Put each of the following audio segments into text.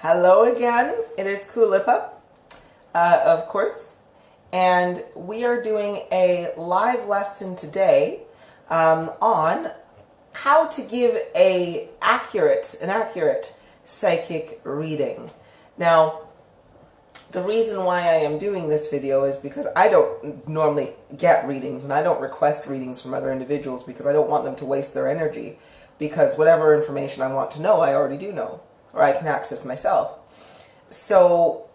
Hello again, it is Kulipup, of course, and we are doing a live lesson today on how to give an accurate psychic reading. Now, the reason why I am doing this video is because I don't normally get readings and I don't request readings from other individuals because I don't want them to waste their energy, because whatever information I want to know, I already do know, or I can access myself. So,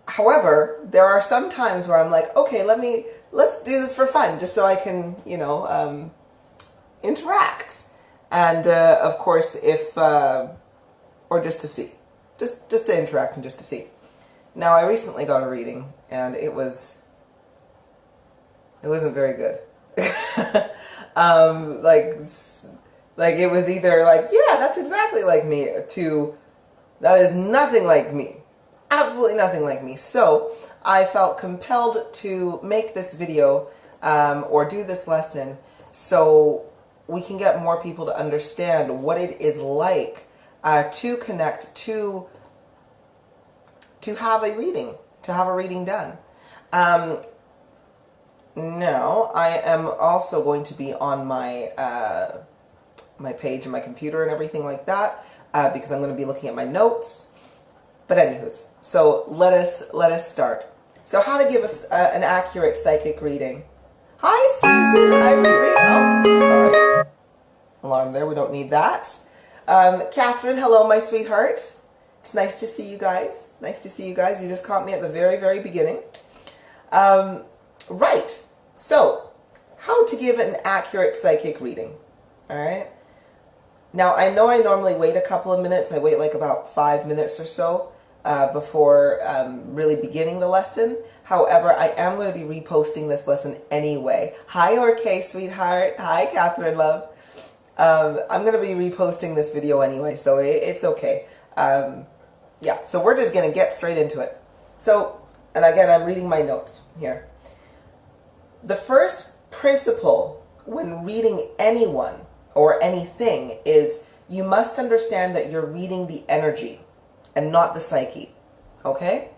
however, there are some times where I'm like, okay, let's do this for fun, just so I can, interact. And, of course, or just to see. Just to interact and just to see. Now, I recently got a reading, and it wasn't very good. Like it was either like, yeah, that's exactly like me, to, that is nothing like me. Absolutely nothing like me. So, I felt compelled to make this video, or do this lesson, so we can get more people to understand what it is like to connect, to have a reading done. Now, I am also going to be on my my page and my computer and everything like that, because I'm going to be looking at my notes. But anywho's, so let us start. So how to give us an accurate psychic reading. Hi, Susan. Hi, Riri. Oh, sorry. Alarm there. We don't need that. Catherine, hello, my sweetheart. It's nice to see you guys. Nice to see you guys. You just caught me at the very, very beginning. Right. So, how to give an accurate psychic reading. All right. Now, I know I normally wait a couple of minutes. I wait like about 5 minutes or so before really beginning the lesson. However, I am going to be reposting this lesson anyway. Hi, Orkay, sweetheart. Hi, Catherine, love. I'm going to be reposting this video anyway, so it's okay. Yeah, so we're just going to get straight into it. So, and again, I'm reading my notes here. The first principle when reading anyone or anything is you must understand that you're reading the energy and not the psyche, okay?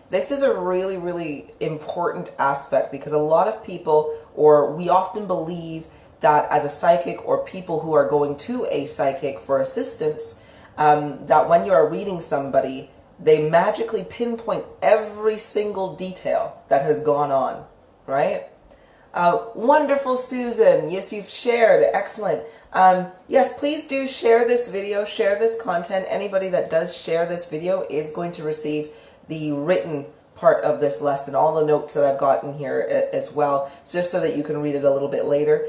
This is a really, really important aspect, because a lot of people, or we often believe that as a psychic, or people who are going to a psychic for assistance, that when you are reading somebody, they magically pinpoint every single detail that has gone on, right? Wonderful, Susan. Yes, you've shared. Excellent. Yes, please do share this video, share this content. Anybody that does share this video is going to receive the written part of this lesson, all the notes that I've gotten here as well, just so that you can read it a little bit later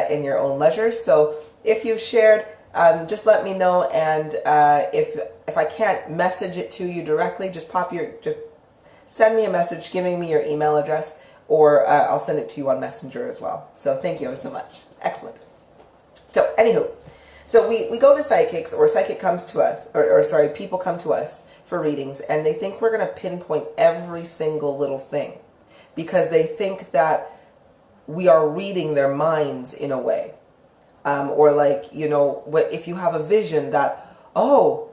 in your own leisure. So if you've shared, just let me know, and if I can't message it to you directly, just send me a message giving me your email address, or I'll send it to you on Messenger as well. So thank you so much. Excellent. So anywho, so we go to psychics, or psychic comes to us, or sorry, people come to us for readings, and they think we're going to pinpoint every single little thing, because they think that we are reading their minds in a way. Or like, if you have a vision that, oh,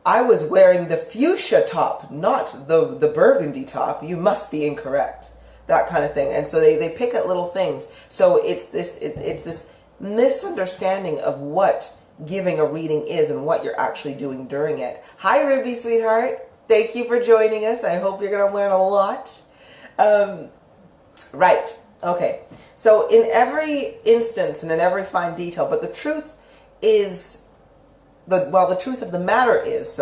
I was wearing the fuchsia top, not the burgundy top, you must be incorrect. That kind of thing. And so they pick at little things. So it's this misunderstanding of what giving a reading is and what you're actually doing during it. Hi, Ruby, sweetheart. Thank you for joining us. I hope you're going to learn a lot. Right. Okay. So in every instance and in every fine detail, but the truth is, the truth of the matter is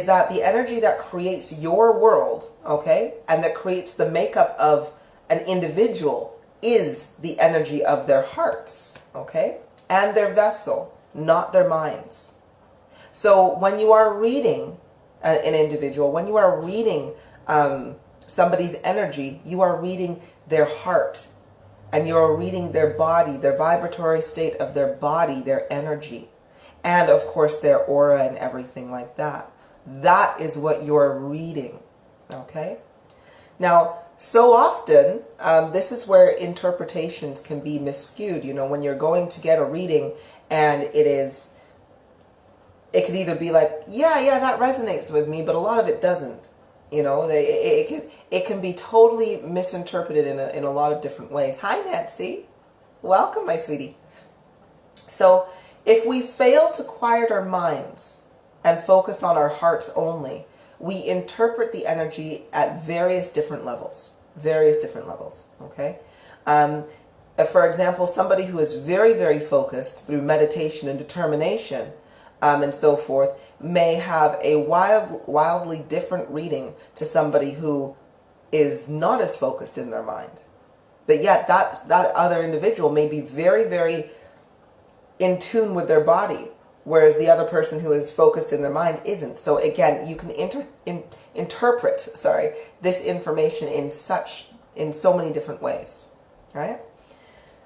that the energy that creates your world, okay, and that creates the makeup of an individual is the energy of their hearts, okay, and their vessel, not their minds. So when you are reading an individual, when you are reading somebody's energy, you are reading their heart, and you are reading their body, their vibratory state of their body, their energy, and of course their aura and everything like that. That is what you're reading, okay? Now, so often, this is where interpretations can be miscued, when you're going to get a reading and it is it could either be like, yeah, that resonates with me, but a lot of it doesn't. You know, it can be totally misinterpreted in a lot of different ways. Hi, Nancy. Welcome, my sweetie. So if we fail to quiet our minds and focus on our hearts only, we interpret the energy at various different levels. Okay? For example, somebody who is very, very focused through meditation and determination and so forth may have a wildly different reading to somebody who is not as focused in their mind. But yet that other individual may be very, very in tune with their body, whereas the other person who is focused in their mind isn't. So again, you can interpret this information in so many different ways, right?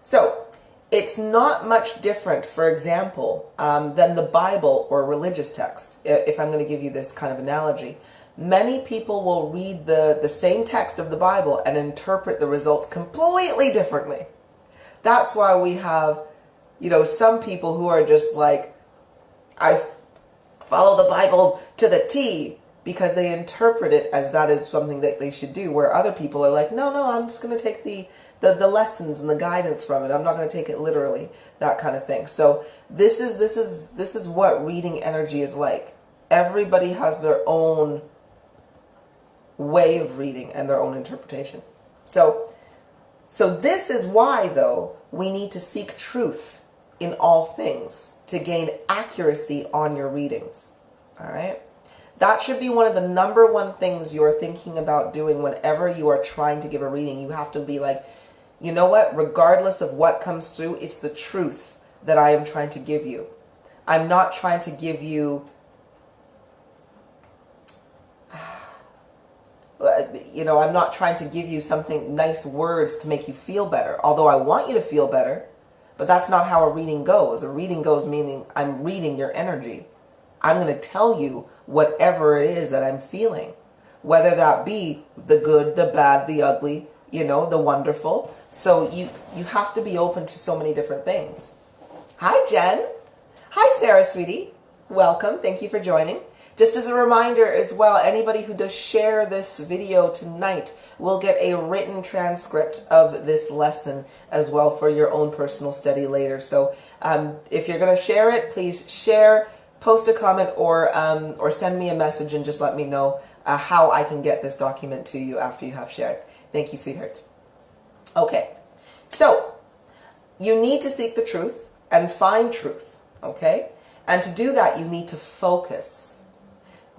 So it's not much different, for example, than the Bible or religious text. If I'm going to give you this kind of analogy, many people will read the same text of the Bible and interpret the results completely differently. That's why we have, some people who are just like, I follow the Bible to the T, because they interpret it as that is something that they should do, where other people are like, no, I'm just going to take the lessons and the guidance from it. I'm not going to take it literally, that kind of thing. So this is what reading energy is like. Everybody has their own way of reading and their own interpretation. So this is why, though, we need to seek truth in all things to gain accuracy on your readings. All right? That should be one of the #1 things you are thinking about doing whenever you are trying to give a reading. You have to be like, you know what? Regardless of what comes through, it's the truth that I am trying to give you. I'm not trying to give you, I'm not trying to give you something, nice words to make you feel better. Although I want you to feel better, but that's not how a reading goes. A reading goes meaning I'm reading your energy. I'm going to tell you whatever it is that I'm feeling, whether that be the good, the bad, the ugly, the wonderful. So you have to be open to so many different things. Hi, Jen. Hi, Sarah, sweetie. Welcome. Thank you for joining. Just as a reminder as well, anybody who does share this video tonight will get a written transcript of this lesson as well for your own personal study later. So if you're going to share it, please share, post a comment, or send me a message and just let me know how I can get this document to you after you have shared. Thank you, sweethearts. Okay, so you need to seek the truth and find truth, okay? And to do that, you need to focus.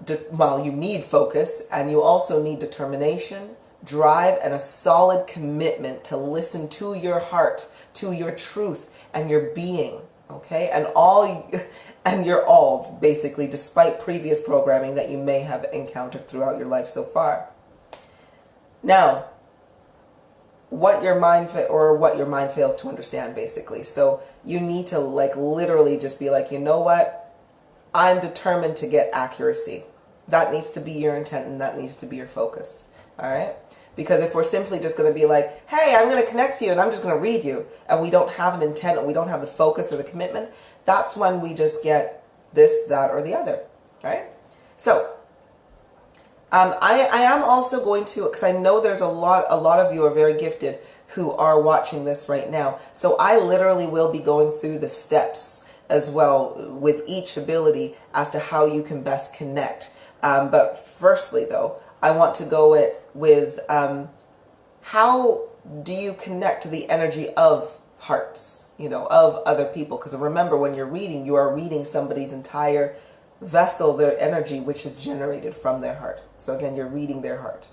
You need focus, and you also need determination, drive, and a solid commitment to listen to your heart, to your truth, and your being, okay? And your all, basically, despite previous programming that you may have encountered throughout your life so far. Now, what your mind fails to understand, basically. So you need to literally just be like, you know what? I'm determined to get accuracy. That needs to be your intent, and that needs to be your focus. All right? Because if we're simply just going to be like, hey, I'm going to connect to you and I'm just going to read you, and we don't have an intent and we don't have the focus or the commitment, that's when we just get this, that, or the other. All right? So I am also going to, because I know there's a lot of you are very gifted who are watching this right now. So I literally will be going through the steps as well with each ability as to how you can best connect. But firstly, though, I want to go with how do you connect to the energy of hearts, of other people? Because remember, when you're reading, you are reading somebody's entire vessel, their energy, which is generated from their heart. So again, you're reading their heart.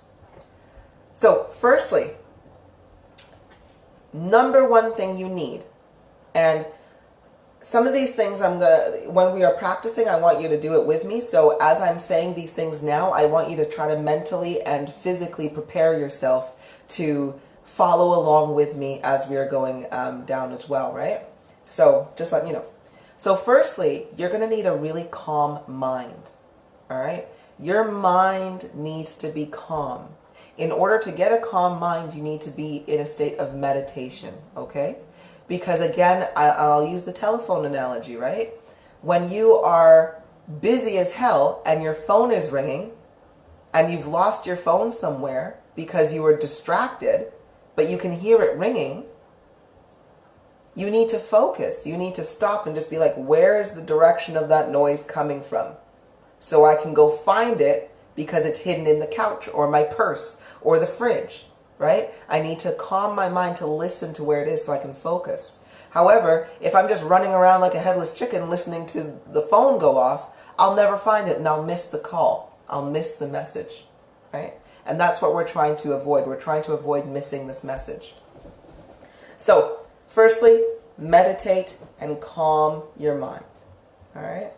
So firstly, #1 thing you need, and some of these things when we are practicing, I want you to do it with me. So as I'm saying these things now, I want you to try to mentally and physically prepare yourself to follow along with me as we are going down as well, right? So just let me know. So firstly, you're going to need a really calm mind, all right? Your mind needs to be calm. In order to get a calm mind, you need to be in a state of meditation, okay? Because again, I'll use the telephone analogy, right? When you are busy as hell and your phone is ringing and you've lost your phone somewhere because you were distracted, but you can hear it ringing, you need to focus. You need to stop and just be like, where is the direction of that noise coming from? So I can go find it because it's hidden in the couch or my purse or the fridge, right? I need to calm my mind to listen to where it is so I can focus. However, if I'm just running around like a headless chicken listening to the phone go off, I'll never find it and I'll miss the call. I'll miss the message, right? And that's what we're trying to avoid. We're trying to avoid missing this message. So, firstly, meditate and calm your mind, all right?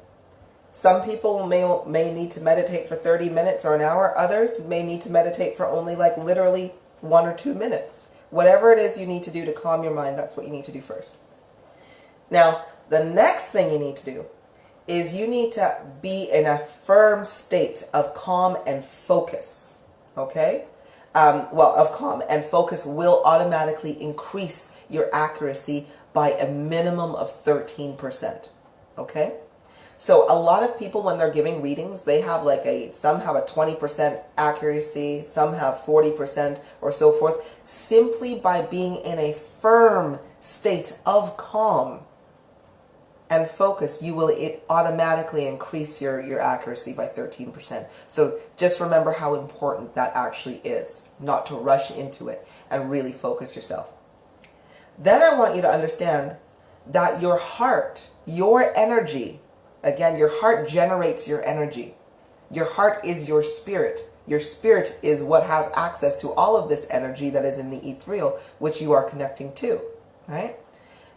Some people may need to meditate for 30 minutes or an hour. Others may need to meditate for only like literally 1 or 2 minutes. Whatever it is you need to do to calm your mind, that's what you need to do first. Now, the next thing you need to do is you need to be in a firm state of calm and focus, okay? Of calm and focus will automatically increase your accuracy by a minimum of 13%, okay? So a lot of people, when they're giving readings, they have some have a 20% accuracy, some have 40% or so forth, simply by being in a firm state of calm and focus, it automatically increase your accuracy by 13%. So just remember how important that actually is, not to rush into it and really focus yourself. Then I want you to understand that your heart, your energy, again, your heart generates your energy. Your heart is your spirit. Your spirit is what has access to all of this energy that is in the ethereal, which you are connecting to, right?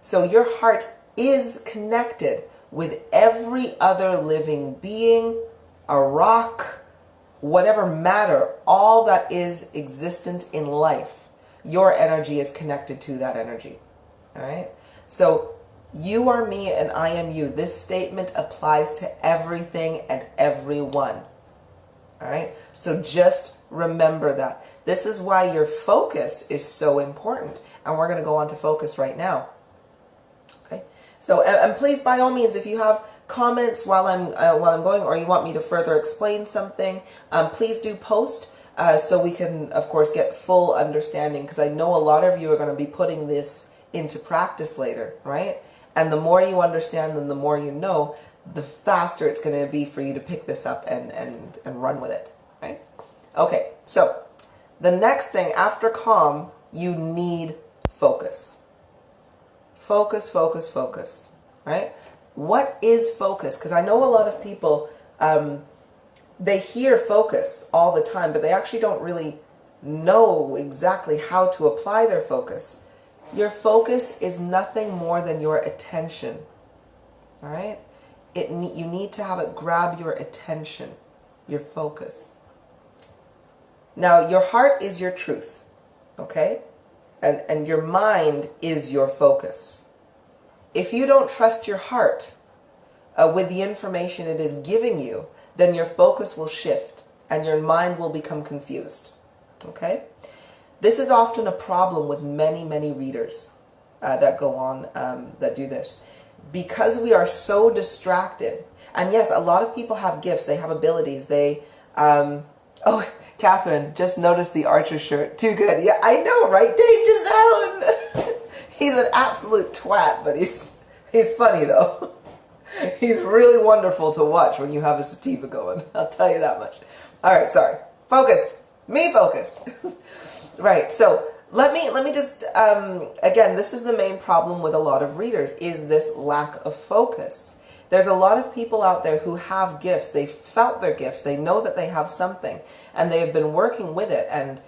So your heart is connected with every other living being, a rock, whatever matter, all that is existent in life. Your energy is connected to that energy, all right? So you are me and I am you. This statement applies to everything and everyone, all right? So just remember that. This is why your focus is so important, and we're going to go on to focus right now. Okay, so and please, by all means, if you have comments while I'm going, or you want me to further explain something, please do post so we can, of course, get full understanding, because I know a lot of you are going to be putting this into practice later, right? And the more you understand and the more you know, the faster it's going to be for you to pick this up and run with it, right? Okay, so the next thing after calm, you need focus. Focus, focus, focus, right? What is focus? Because I know a lot of people, they hear focus all the time, but they actually don't really know exactly how to apply their focus. Your focus is nothing more than your attention, all right? You need to have it grab your attention, your focus. Now, your heart is your truth, okay? And your mind is your focus. If you don't trust your heart with the information it is giving you, then your focus will shift and your mind will become confused, okay? This is often a problem with many, many readers that go on, that do this. Because we are so distracted, and yes, a lot of people have gifts, they have abilities, oh, Catherine, just noticed the Archer shirt. Too good. Yeah, I know, right? Danger Zone! He's an absolute twat, but he's funny, though. He's really wonderful to watch when you have a sativa going. I'll tell you that much. All right, sorry. Focus. Me focus. Right, so let me just, again, this is the main problem with a lot of readers, is this lack of focus. There's a lot of people out there who have gifts. They felt their gifts. They know that they have something, and they have been working with it, and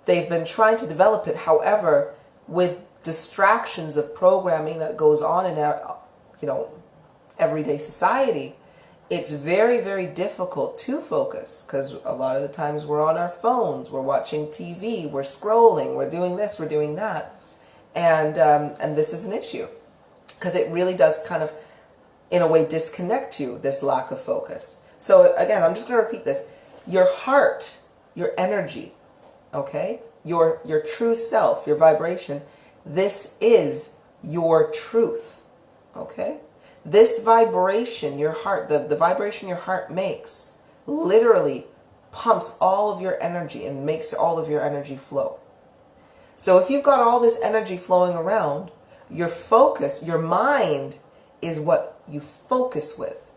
they've been trying to develop it. However, with distractions of programming that goes on in our, everyday society, it's very, very difficult to focus, because a lot of the times we're on our phones, we're watching TV, we're scrolling, we're doing this, we're doing that, and this is an issue, because it really does kind of, in a way, disconnect you, this lack of focus. So again, I'm just going to repeat this. Your heart, your energy, okay, your true self, your vibration, this is your truth, okay? This vibration, your heart, the vibration your heart makes, literally pumps all of your energy and makes all of your energy flow. So if you've got all this energy flowing around, your focus, your mind is what you focus with.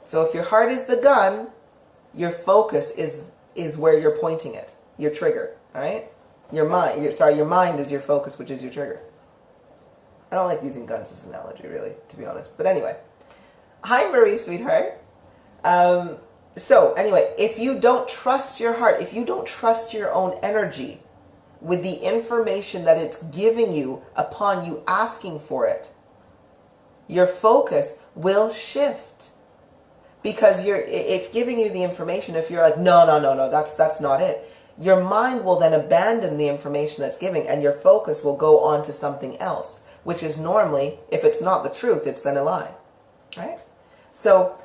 So if your heart is the gun, your focus is where you're pointing it, your trigger, right? Your mind is your focus, which is your trigger. I don't like using guns as an analogy, really, to be honest. But anyway, hi Marie, sweetheart. So anyway, if you don't trust your heart, if you don't trust your own energy with the information that it's giving you upon you asking for it, your focus will shift. Because it's giving you the information. If you're like, no, that's not it. Your mind will then abandon the information that's giving, and your focus will go on to something else, which is normally, if it's not the truth, it's then a lie, right? So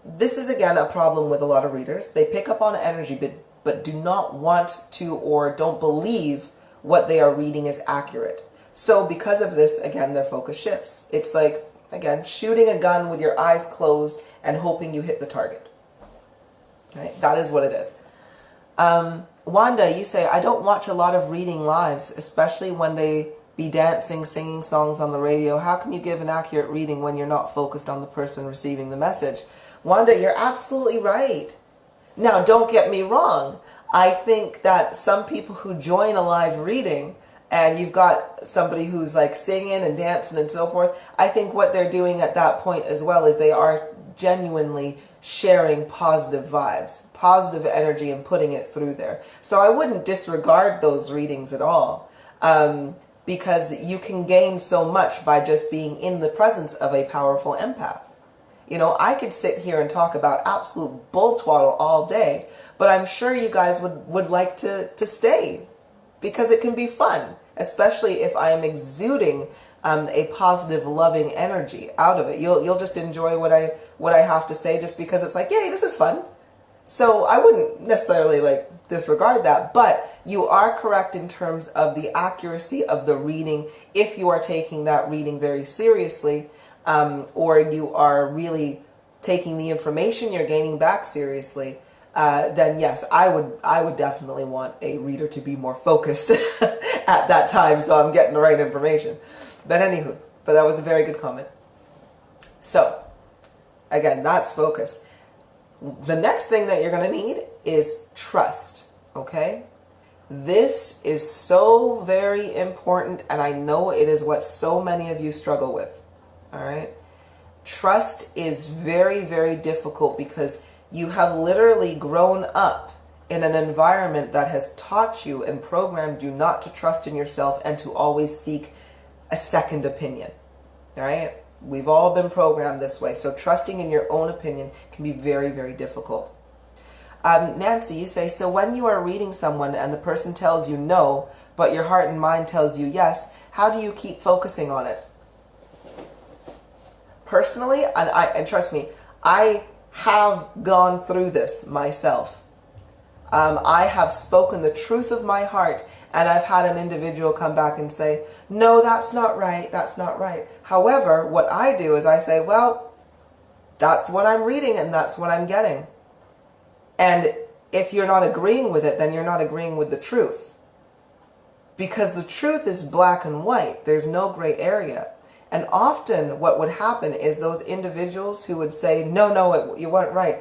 this is, again, a problem with a lot of readers. They pick up on energy, but do not want to or don't believe what they are reading is accurate. So because of this, again, their focus shifts. It's like, again, shooting a gun with your eyes closed and hoping you hit the target. Right? That is what it is. Wanda, you say, I don't watch a lot of reading lives, especially when they be dancing, singing songs on the radio. How can you give an accurate reading when you're not focused on the person receiving the message? Wanda, you're absolutely right. Now, don't get me wrong. I think that some people who join a live reading, and you've got somebody who's like singing and dancing and so forth, I think what they're doing at that point as well is they are genuinely sharing positive vibes, positive energy, and putting it through there. So I wouldn't disregard those readings at all, because you can gain so much by just being in the presence of a powerful empath. You know, I could sit here and talk about absolute bull twaddle all day, but I'm sure you guys would like to stay, because it can be fun, especially if I am exuding a positive, loving energy out of it. You'll just enjoy what I have to say, just because it's like, yay, this is fun. So I wouldn't necessarily like disregard that, but you are correct in terms of the accuracy of the reading. If you are taking that reading very seriously, or you are really taking the information you're gaining back seriously, then yes, I would definitely want a reader to be more focused at that time, so I'm getting the right information. But anywho, that was a very good comment. So, again, that's focus. The next thing that you're going to need is trust, okay? This is so very important, and I know it is what so many of you struggle with, all right? Trust is very, very difficult because you have literally grown up in an environment that has taught you and programmed you not to trust in yourself and to always seek a second opinion, all right? We've all been programmed this way, so trusting in your own opinion can be very, very difficult. Nancy, you say, so when you are reading someone and the person tells you no, but your heart and mind tells you yes, how do you keep focusing on it? Personally, and trust me, I have gone through this myself. I have spoken the truth of my heart, and I've had an individual come back and say, no, that's not right, that's not right. However, what I do is I say, well, that's what I'm reading and that's what I'm getting. And if you're not agreeing with it, then you're not agreeing with the truth. Because the truth is black and white. There's no gray area. And often what would happen is those individuals who would say, no, you weren't right,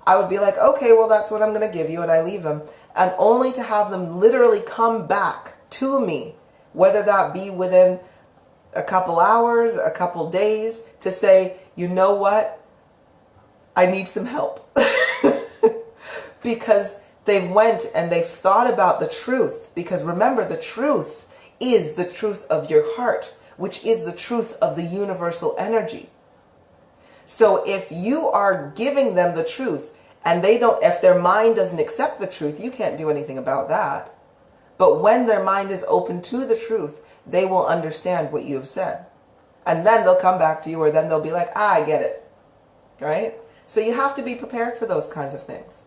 I would be like, okay, well, that's what I'm going to give you, and I leave them. And only to have them literally come back to me, whether that be within a couple hours, a couple days, to say, you know what, I need some help. Because they've went and they've thought about the truth. Because remember, the truth is the truth of your heart, which is the truth of the universal energy. So if you are giving them the truth and they don't, if their mind doesn't accept the truth, you can't do anything about that. But when their mind is open to the truth, they will understand what you have said. And then they'll come back to you, or then they'll be like, I get it. Right? So you have to be prepared for those kinds of things.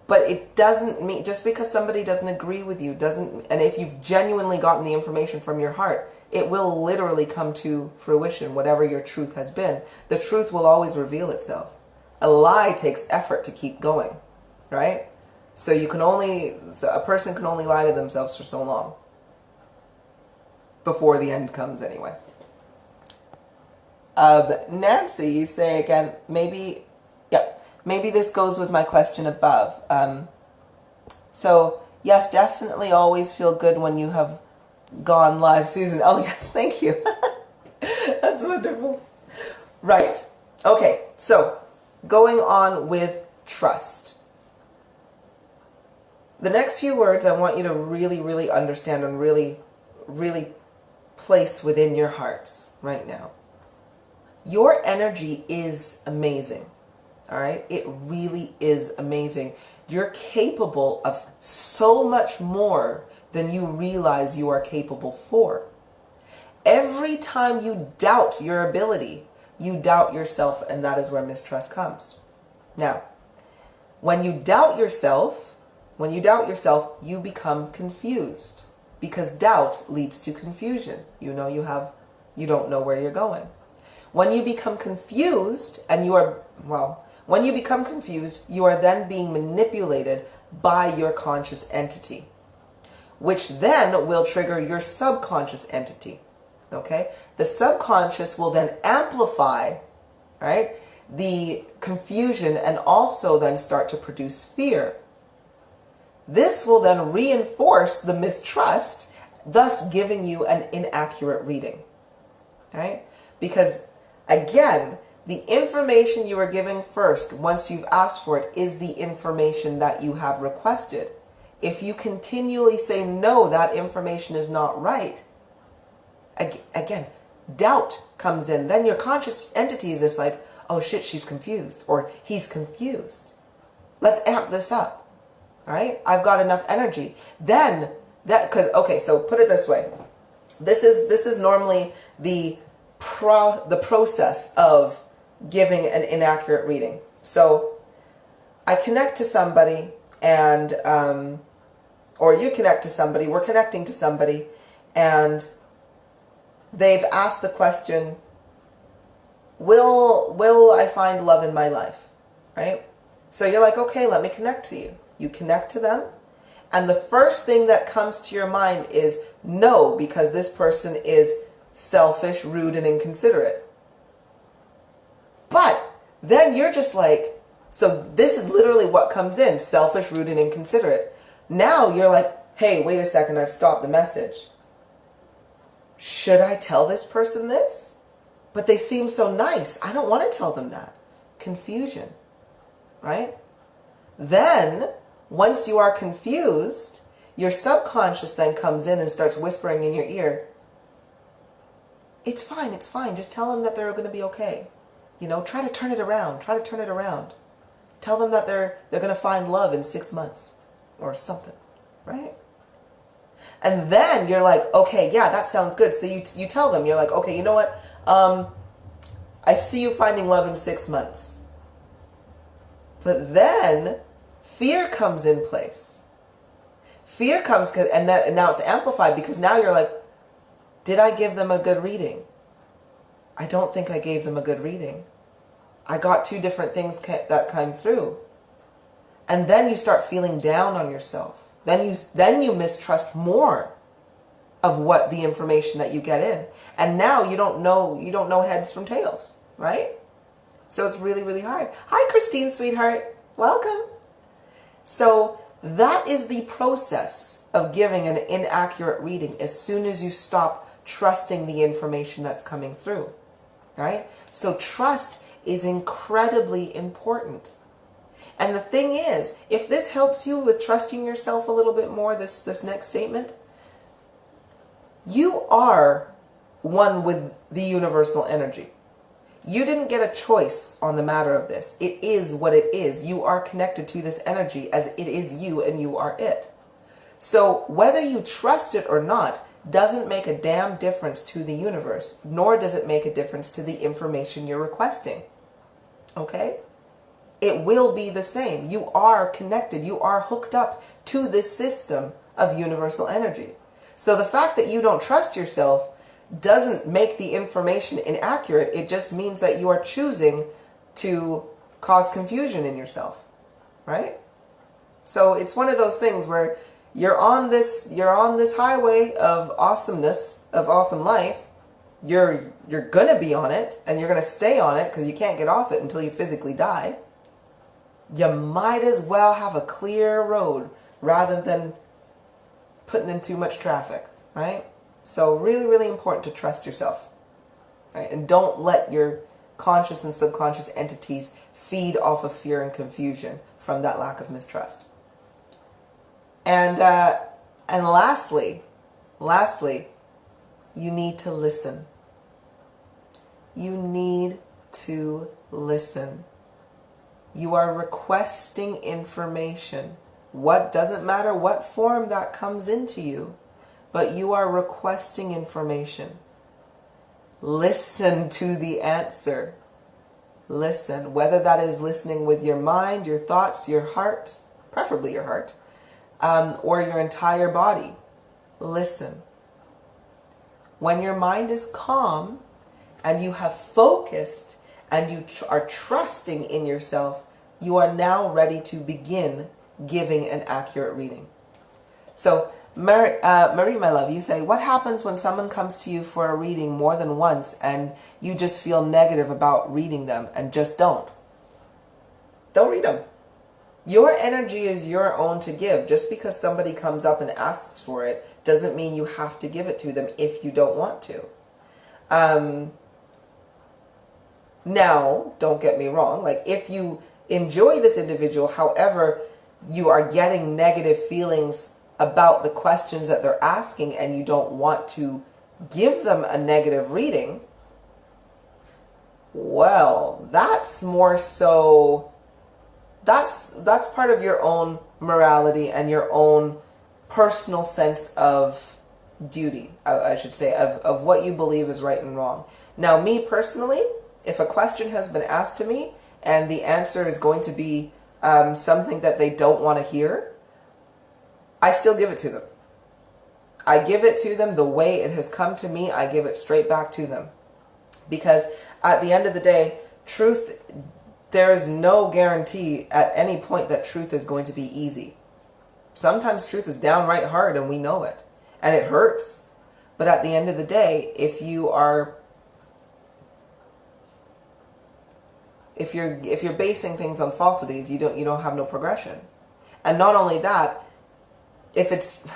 But it doesn't mean, just because somebody doesn't agree with you, and if you've genuinely gotten the information from your heart, It will literally come to fruition, whatever your truth has been. The truth will always reveal itself. A lie takes effort to keep going, right? So a person can only lie to themselves for so long. Before the end comes anyway. Nancy, you say again, maybe this goes with my question above. So, yes, definitely always feel good when you have gone live, Susan. Oh, yes, thank you. That's wonderful. Right. Okay, so going on with trust. The next few words I want you to really, really understand and really, really place within your hearts right now. Your energy is amazing. All right? It really is amazing. You're capable of so much more than you realize you are capable for. Every time you doubt your ability, you doubt yourself, and that is where mistrust comes. Now, when you doubt yourself, you become confused, because doubt leads to confusion. You don't know where you're going. When you become confused, when you become confused, you are then being manipulated by your conscious entity, which then will trigger your subconscious entity. Okay? The subconscious will then amplify, right, the confusion and also then start to produce fear. This will then reinforce the mistrust, thus giving you an inaccurate reading. Right? Because, again, the information you are giving first, once you've asked for it, is the information that you have requested. If you continually say, no, that information is not right, again, doubt comes in. Then your conscious entity is just like, oh shit, she's confused, or he's confused. Let's amp this up. All right? I've got enough energy. So put it this way. This is normally the process of giving an inaccurate reading. So I connect to somebody or you connect to somebody, we're connecting to somebody, and they've asked the question, will I find love in my life? Right? So you're like, okay, let me connect to you. You connect to them, and the first thing that comes to your mind is no, because this person is selfish, rude, and inconsiderate. But then you're just like, so this is literally what comes in, selfish, rude, and inconsiderate. Now you're like, hey, wait a second, I've stopped the message. Should I tell this person this? But they seem so nice. I don't want to tell them that. Confusion, right? Then, once you are confused, your subconscious then comes in and starts whispering in your ear, it's fine, just tell them that they're going to be okay. Try to turn it around, Tell them that they're going to find love in 6 months or something, right? And then you're like, okay, yeah, that sounds good. So you tell them, you're like, okay, you know what? I see you finding love in 6 months. But then fear comes in place. Fear comes, and now it's amplified, because now you're like, did I give them a good reading? I don't think I gave them a good reading. I got 2 different things that came through. And then you start feeling down on yourself. Then you mistrust more of what the information that you get in. And now you don't know heads from tails, right? So it's really, really hard. Hi, Christine, sweetheart. Welcome. So that is the process of giving an inaccurate reading as soon as you stop trusting the information that's coming through, right? So trust is incredibly important. And the thing is, if this helps you with trusting yourself a little bit more, this next statement, you are one with the universal energy. You didn't get a choice on the matter of this. It is what it is. You are connected to this energy as it is you, and you are it. So whether you trust it or not doesn't make a damn difference to the universe, nor does it make a difference to the information you're requesting. Okay? It will be the same. You are connected. You are hooked up to this system of universal energy. So the fact that you don't trust yourself doesn't make the information inaccurate. It just means that you are choosing to cause confusion in yourself, right? So it's one of those things where you're on this highway of awesomeness, of awesome life. You're gonna be on it, and you're gonna stay on it because you can't get off it until you physically die. You might as well have a clear road rather than putting in too much traffic, right? So really, really important to trust yourself, right? And don't let your conscious and subconscious entities feed off of fear and confusion from that lack of mistrust. And lastly, you need to listen. You need to listen. You are requesting information. What doesn't matter what form that comes into you, but you are requesting information. Listen to the answer. Listen, whether that is listening with your mind, your thoughts, your heart, preferably your heart, or your entire body. Listen. When your mind is calm and you have focused and you are trusting in yourself, you are now ready to begin giving an accurate reading. So, Marie, my love, you say, what happens when someone comes to you for a reading more than once and you just feel negative about reading them and just don't? Don't read them. Your energy is your own to give. Just because somebody comes up and asks for it doesn't mean you have to give it to them if you don't want to. Now, don't get me wrong, like if you enjoy this individual, however, you are getting negative feelings about the questions that they're asking and you don't want to give them a negative reading, well, that's more so, that's part of your own morality and your own personal sense of duty, I should say, of what you believe is right and wrong. Now, me personally, if a question has been asked to me and the answer is going to be something that they don't want to hear, I still give it to them. I give it to them the way it has come to me. I give it straight back to them. Because at the end of the day, truth, there is no guarantee at any point that truth is going to be easy. Sometimes truth is downright hard and we know it. And it hurts. But at the end of the day, if you're basing things on falsities, you don't have no progression. And not only that, if it's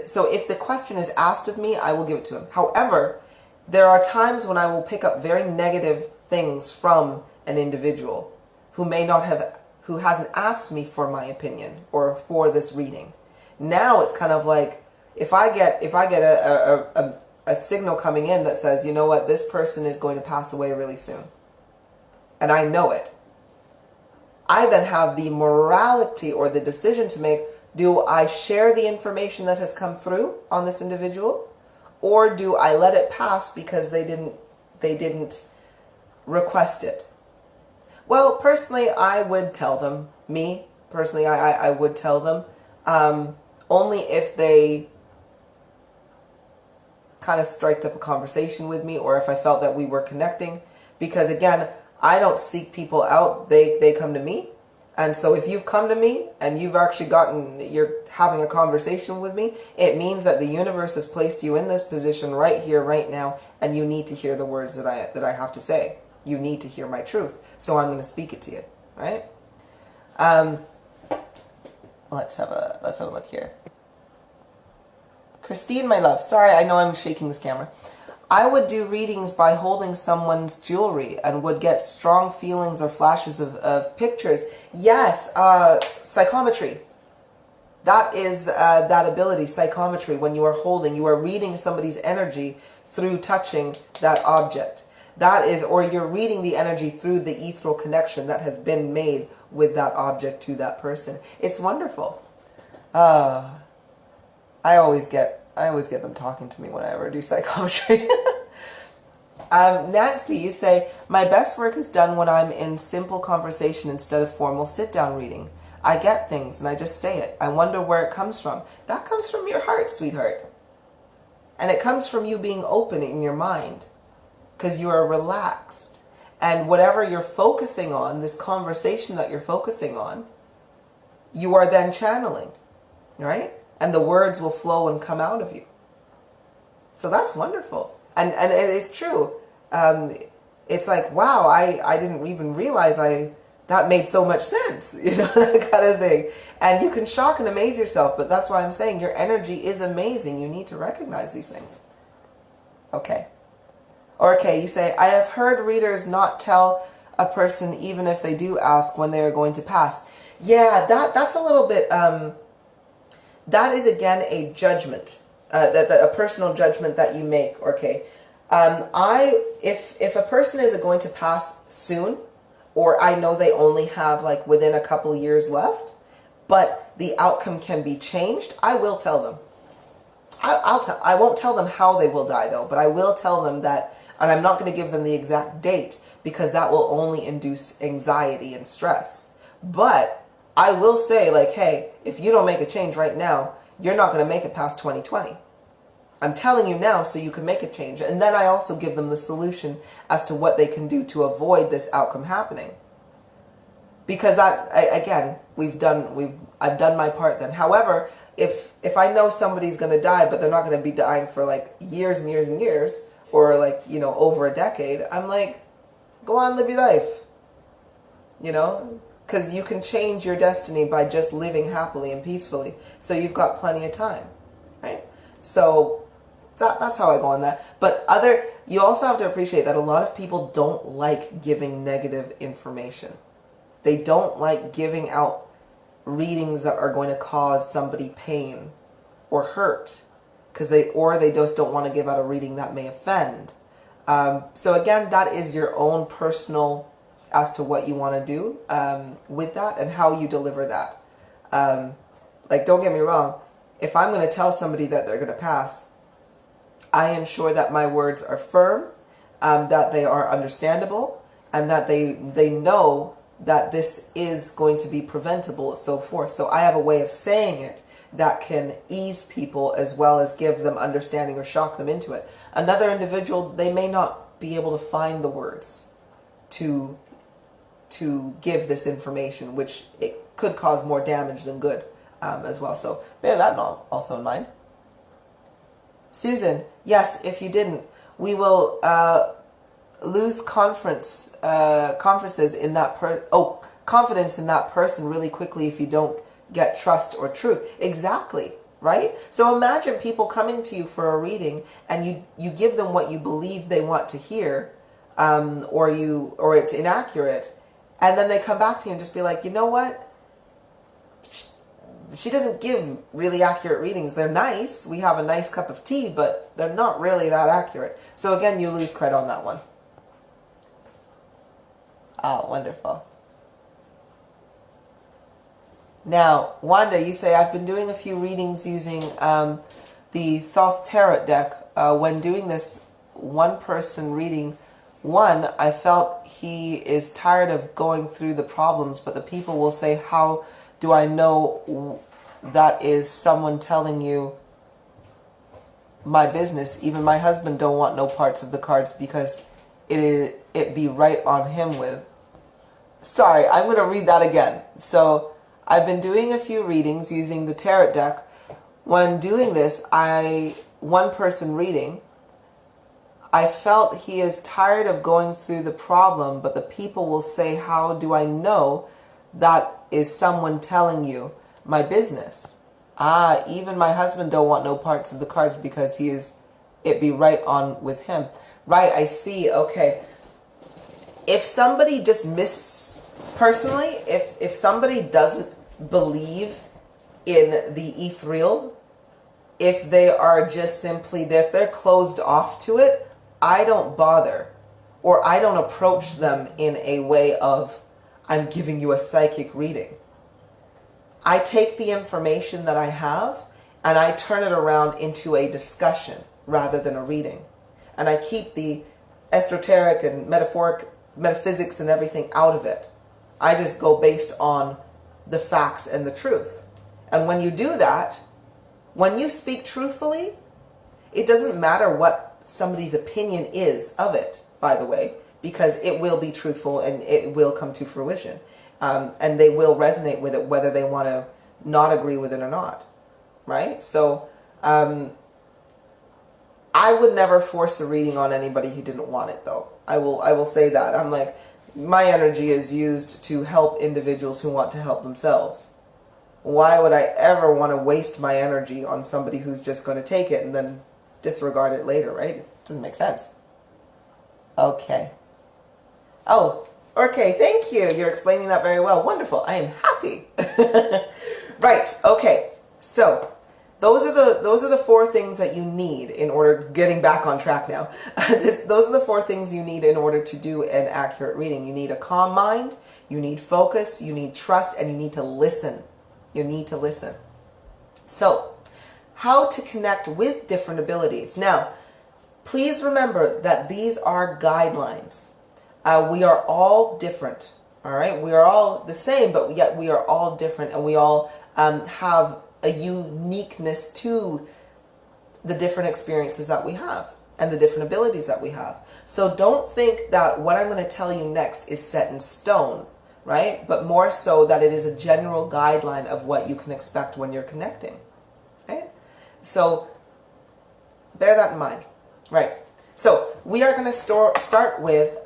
so if the question is asked of me, I will give it to him. However, there are times when I will pick up very negative things from an individual who hasn't asked me for my opinion or for this reading. Now it's kind of like if I get a signal coming in that says, you know what, this person is going to pass away really soon, and I know it, I then have the morality or the decision to make. Do I share the information that has come through on this individual, or do I let it pass because they didn't request it? Well, personally, I would tell them. Me, personally, I would tell them, only if they kind of striked up a conversation with me, or if I felt that we were connecting. Because again, I don't seek people out, they come to me. And so if you've come to me and you're having a conversation with me, it means that the universe has placed you in this position right here, right now, and you need to hear the words that I have to say. You need to hear my truth. So I'm going to speak it to you, right? Let's have a look here. Christine, my love, sorry, I know I'm shaking this camera. I would do readings by holding someone's jewelry and would get strong feelings or flashes of pictures. Yes, psychometry. That is that ability, psychometry, when you are reading somebody's energy through touching that object. That is, or you're reading the energy through the ethereal connection that has been made with that object to that person. It's wonderful. I always get them talking to me when I ever do psychometry. Nancy, you say, my best work is done when I'm in simple conversation instead of formal sit-down reading. I get things and I just say it. I wonder where it comes from. That comes from your heart, sweetheart. And it comes from you being open in your mind because you are relaxed. And whatever you're focusing on, this conversation that you're focusing on, you are then channeling, right? And the words will flow and come out of you. So that's wonderful. And it is true. It's like, wow, I didn't even realize that made so much sense, that kind of thing. And you can shock and amaze yourself, but that's why I'm saying your energy is amazing. You need to recognize these things. Okay. Okay, you say, I have heard readers not tell a person even if they do ask when they are going to pass. Yeah, that's a little bit, that is again a judgment, a personal judgment that you make, okay. If a person is going to pass soon, or I know they only have like within a couple years left, but the outcome can be changed, I will tell them. I won't tell them how they will die though, but I will tell them that, and I'm not going to give them the exact date because that will only induce anxiety and stress. But I will say like, hey, if you don't make a change right now, you're not going to make it past 2020. I'm telling you now so you can make a change. And then I also give them the solution as to what they can do to avoid this outcome happening. Because that, again, I've done my part then. However, if I know somebody's going to die, but they're not going to be dying for like years and years and years, or like, over a decade, I'm like, go on, live your life. Because you can change your destiny by just living happily and peacefully. So you've got plenty of time, right? So that's how I go on that. But you also have to appreciate that a lot of people don't like giving negative information. They don't like giving out readings that are going to cause somebody pain or hurt, because they just don't want to give out a reading that may offend. So again, that is your own personal as to what you want to do with that and how you deliver that. Like, don't get me wrong. If I'm going to tell somebody that they're going to pass, I ensure that my words are firm, that they are understandable, and that they know that this is going to be preventable, so forth. So I have a way of saying it that can ease people as well as give them understanding or shock them into it. Another individual, they may not be able to find the words to give this information, which it could cause more damage than good as well. So bear that also in mind. Susan, yes, if you didn't, we will lose confidence in that confidence in that person really quickly if you don't get trust or truth. Exactly, right? So imagine people coming to you for a reading and you give them what you believe they want to hear, or it's inaccurate, and then they come back to you and just be like, you know what? She doesn't give really accurate readings. They're nice. We have a nice cup of tea, but they're not really that accurate. So again, you lose credit on that one. Oh, wonderful. Now, Wanda, you say, I've been doing a few readings using the Thoth Tarot deck. When doing this one-person reading, I felt he is tired of going through the problems, but the people will say, how do I know that is someone telling you my business? Even my husband don't want no parts of the cards because it be right on him with. Sorry, I'm going to read that again. So I've been doing a few readings using the tarot deck. When doing this, one-person reading, I felt he is tired of going through the problem, but the people will say, how do I know that is someone telling you my business? Even my husband don't want no parts of the cards because it be right on with him. Right, I see, okay. If somebody just personally, if somebody doesn't believe in the ethereal, if they are just simply, if they're closed off to it, I don't bother, or I don't approach them in a way of, I'm giving you a psychic reading. I take the information that I have and I turn it around into a discussion rather than a reading. And I keep the esoteric and metaphysics and everything out of it. I just go based on the facts and the truth. And when you do that, when you speak truthfully, It doesn't matter what somebody's opinion is of it, by the way, because it will be truthful and it will come to fruition. And they will resonate with it whether they want to not agree with it or not, right? So I would never force a reading on anybody who didn't want it, though. I will say that. I'm like, my energy is used to help individuals who want to help themselves. Why would I ever want to waste my energy on somebody who's just going to take it and then disregard it later, right? It doesn't make sense. Okay. Oh, okay, thank you. You're explaining that very well. Wonderful. I am happy. Right, okay. So, those are the 4 things that you need in order, getting back on track now. Those are the 4 things you need in order to do an accurate reading. You need a calm mind, you need focus, you need trust, and you need to listen. You need to listen. So, how to connect with different abilities. Now, please remember that these are guidelines. We are all different, all right? We are all the same, but yet we are all different, and we all have a uniqueness to the different experiences that we have and the different abilities that we have. So don't think that what I'm going to tell you next is set in stone, right? But more so that it is a general guideline of what you can expect when you're connecting, right? So bear that in mind, right? So we are going to start with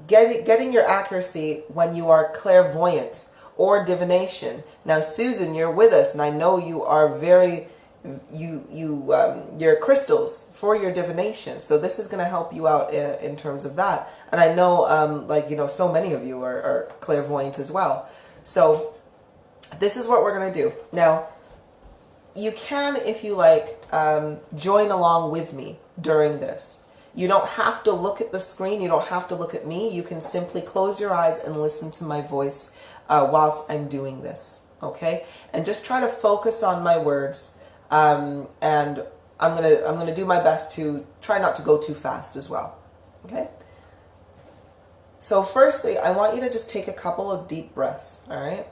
getting your accuracy when you are clairvoyant or divination. Now, Susan, you're with us, and I know you are very, you're crystals for your divination. So this is going to help you out in terms of that. And I know, like, you know, so many of you are clairvoyant as well. So this is what we're going to do. Now, you can, if you like, join along with me during this. You don't have to look at the screen. You don't have to look at me. You can simply close your eyes and listen to my voice whilst I'm doing this, okay? And just try to focus on my words, and I'm gonna do my best to try not to go too fast as well, okay? So firstly, I want you to just take a couple of deep breaths, all right?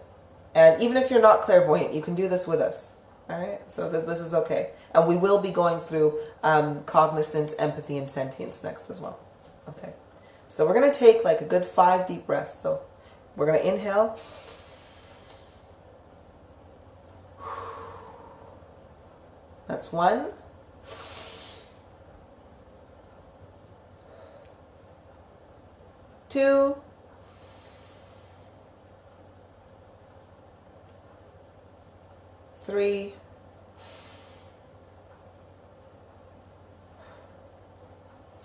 And even if you're not clairvoyant, you can do this with us, all right? So this is okay. And we will be going through cognizance, empathy, and sentience next as well, okay? So we're gonna take like a good 5 deep breaths. So we're going to inhale. That's 1. 2. 3.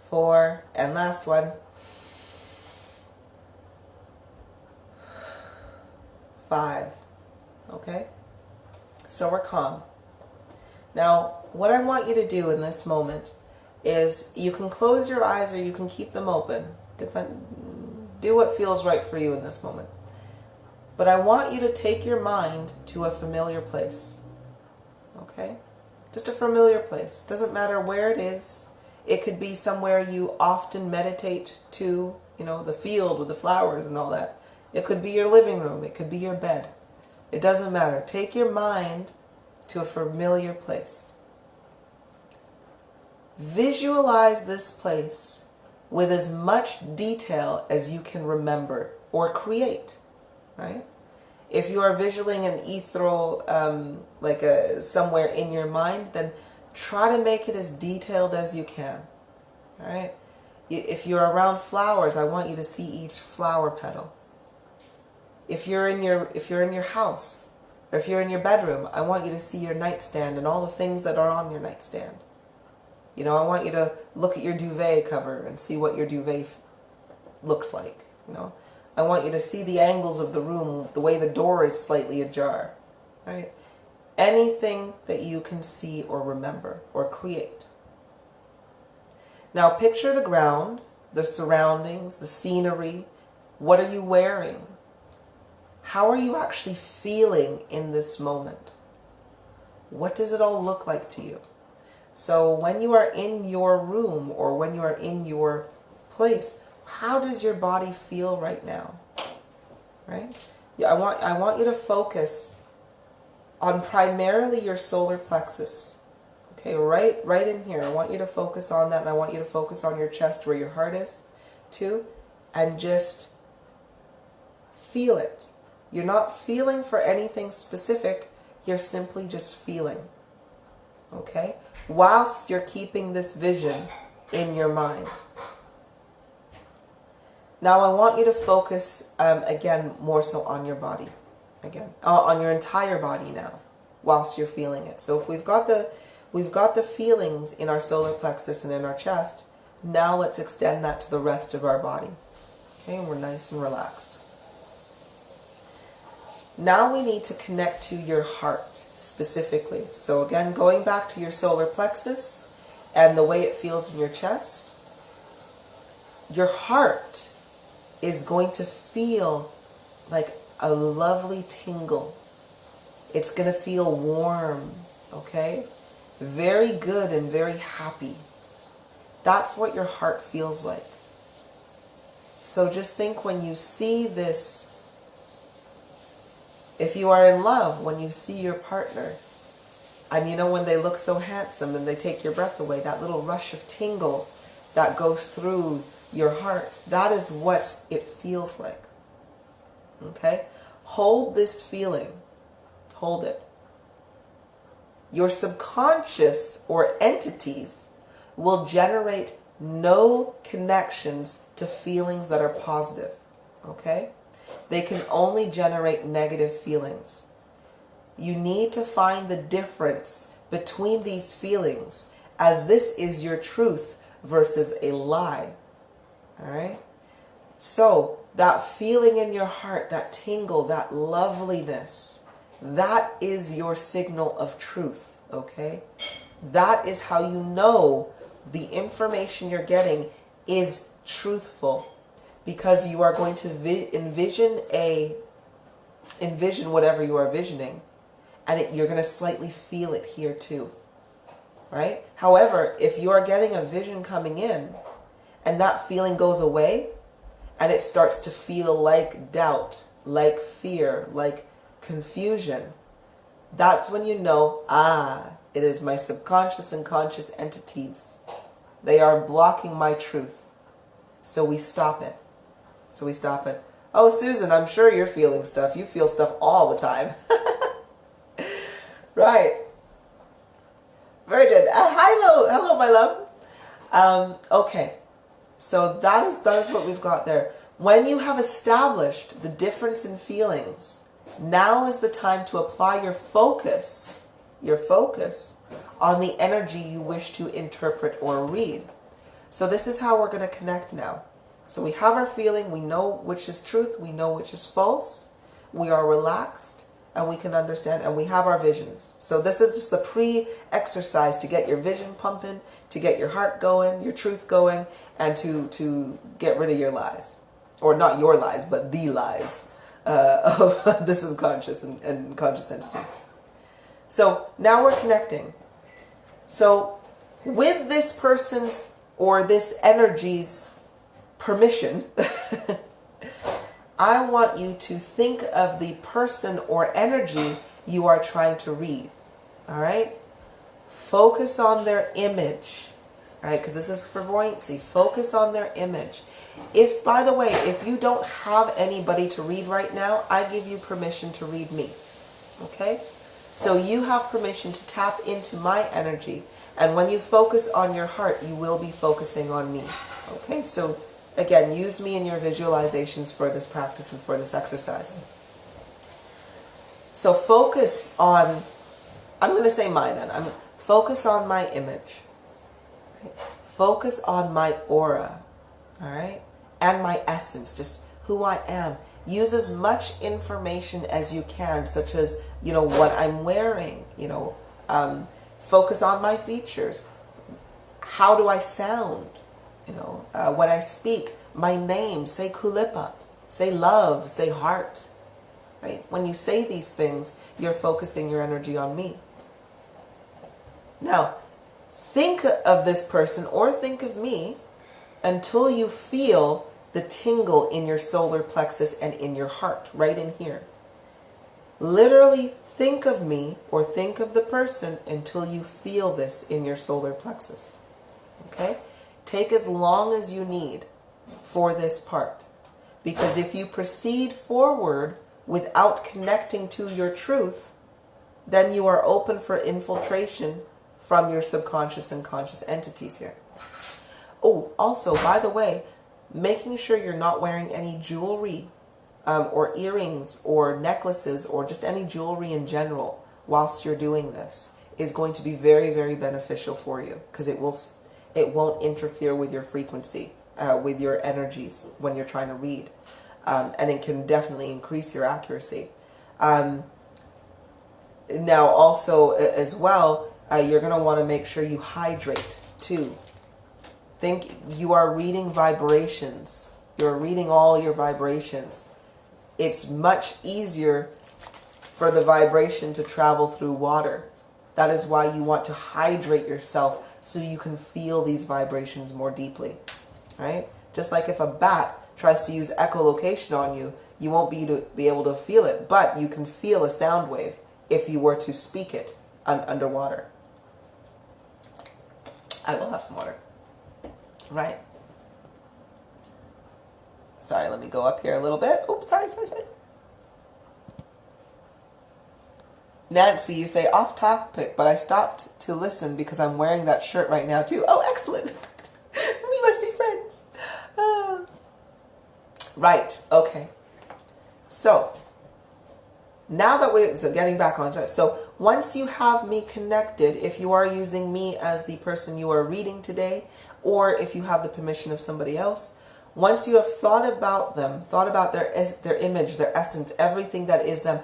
4. And last one. 5. Okay? So we're calm. Now, what I want you to do in this moment is you can close your eyes or you can keep them open. Do what feels right for you in this moment. But I want you to take your mind to a familiar place. Okay? Just a familiar place. Doesn't matter where it is. It could be somewhere you often meditate to, you know, the field with the flowers and all that. It could be your living room. It could be your bed. It doesn't matter. Take your mind to a familiar place. Visualize this place with as much detail as you can remember or create, right? If you are visualizing an ethereal, somewhere in your mind, then try to make it as detailed as you can, all right? If you're around flowers, I want you to see each flower petal. If you're in your house, or if you're in your bedroom, I want you to see your nightstand and all the things that are on your nightstand. You know, I want you to look at your duvet cover and see what your duvet looks like. You know, I want you to see the angles of the room, the way the door is slightly ajar. Right? Anything that you can see or remember or create. Now picture the ground, the surroundings, the scenery. What are you wearing? How are you actually feeling in this moment? What does it all look like to you? So when you are in your room or when you are in your place, how does your body feel right now? Right? Yeah, I want you to focus on primarily your solar plexus. Okay, right in here. I want you to focus on that, and I want you to focus on your chest where your heart is too, and just feel it. You're not feeling for anything specific, you're simply just feeling. Okay? Whilst you're keeping this vision in your mind. Now I want you to focus, again, more so on your body. Again, on your entire body now, whilst you're feeling it. So if we've got the feelings in our solar plexus and in our chest, now let's extend that to the rest of our body. Okay, and we're nice and relaxed. Now we need to connect to your heart specifically. So again, going back to your solar plexus and the way it feels in your chest, your heart is going to feel like a lovely tingle. It's going to feel warm, okay? Very good and very happy. That's what your heart feels like. So just think when you see this, if you are in love, when you see your partner, and you know when they look so handsome and they take your breath away, that little rush of tingle that goes through your heart, that is what it feels like. Okay? Hold this feeling. Hold it. Your subconscious or entities will generate no connections to feelings that are positive. Okay? They can only generate negative feelings. You need to find the difference between these feelings, as this is your truth versus a lie. Alright? So, that feeling in your heart, that tingle, that loveliness, that is your signal of truth. Okay? That is how you know the information you're getting is truthful. Because you are going to envision whatever you are visioning, and you're going to slightly feel it here too, right? However, if you are getting a vision coming in, and that feeling goes away, and it starts to feel like doubt, like fear, like confusion, that's when you know, it is my subconscious and conscious entities. They are blocking my truth. So we stop it. Oh, Susan, I'm sure you're feeling stuff. You feel stuff all the time. Right. Very good. Hello, my love. Okay. So that is what we've got there. When you have established the difference in feelings, now is the time to apply your focus on the energy you wish to interpret or read. So this is how we're going to connect now. So we have our feeling, we know which is truth, we know which is false, we are relaxed, and we can understand, and we have our visions. So this is just the pre-exercise to get your vision pumping, to get your heart going, your truth going, and to get rid of your lies. Or not your lies, but the lies of the subconscious and conscious entity. So now we're connecting. So with this person's or this energy's permission, I want you to think of the person or energy you are trying to read. All right? Focus on their image. All right? Because this is for buoyancy. Focus on their image. If, by the way, if you don't have anybody to read right now, I give you permission to read me. Okay? So you have permission to tap into my energy. And when you focus on your heart, you will be focusing on me. Okay? So again, use me in your visualizations for this practice and for this exercise. So focus on, I'm going to say mine then. Focus on my image. Right? Focus on my aura. All right? And my essence, just who I am. Use as much information as you can, such as, what I'm wearing, focus on my features. How do I sound? When I speak, my name, say Kulipup, say love, say heart, right? When you say these things, you're focusing your energy on me. Now, think of this person or think of me until you feel the tingle in your solar plexus and in your heart, right in here. Literally think of me or think of the person until you feel this in your solar plexus. Okay? Take as long as you need for this part. Because if you proceed forward without connecting to your truth, then you are open for infiltration from your subconscious and conscious entities here. Oh, also, by the way, making sure you're not wearing any jewelry or earrings or necklaces or just any jewelry in general whilst you're doing this is going to be very, very beneficial for you, because it won't interfere with your frequency, with your energies when you're trying to read. And it can definitely increase your accuracy. Now also as well, you're going to want to make sure you hydrate too. Think you are reading vibrations. You're reading all your vibrations. It's much easier for the vibration to travel through water. That is why you want to hydrate yourself so you can feel these vibrations more deeply. Right? Just like if a bat tries to use echolocation on you, you won't be able to feel it, but you can feel a sound wave if you were to speak it underwater. I will have some water. Right? Sorry, let me go up here a little bit. Oops, sorry. Nancy, you say off topic, but I stopped to listen because I'm wearing that shirt right now too. Oh, excellent. We must be friends. Right, okay. So, now that so getting back on track. So, once you have me connected, if you are using me as the person you are reading today, or if you have the permission of somebody else, once you have thought about them, thought about their image, their essence, everything that is them,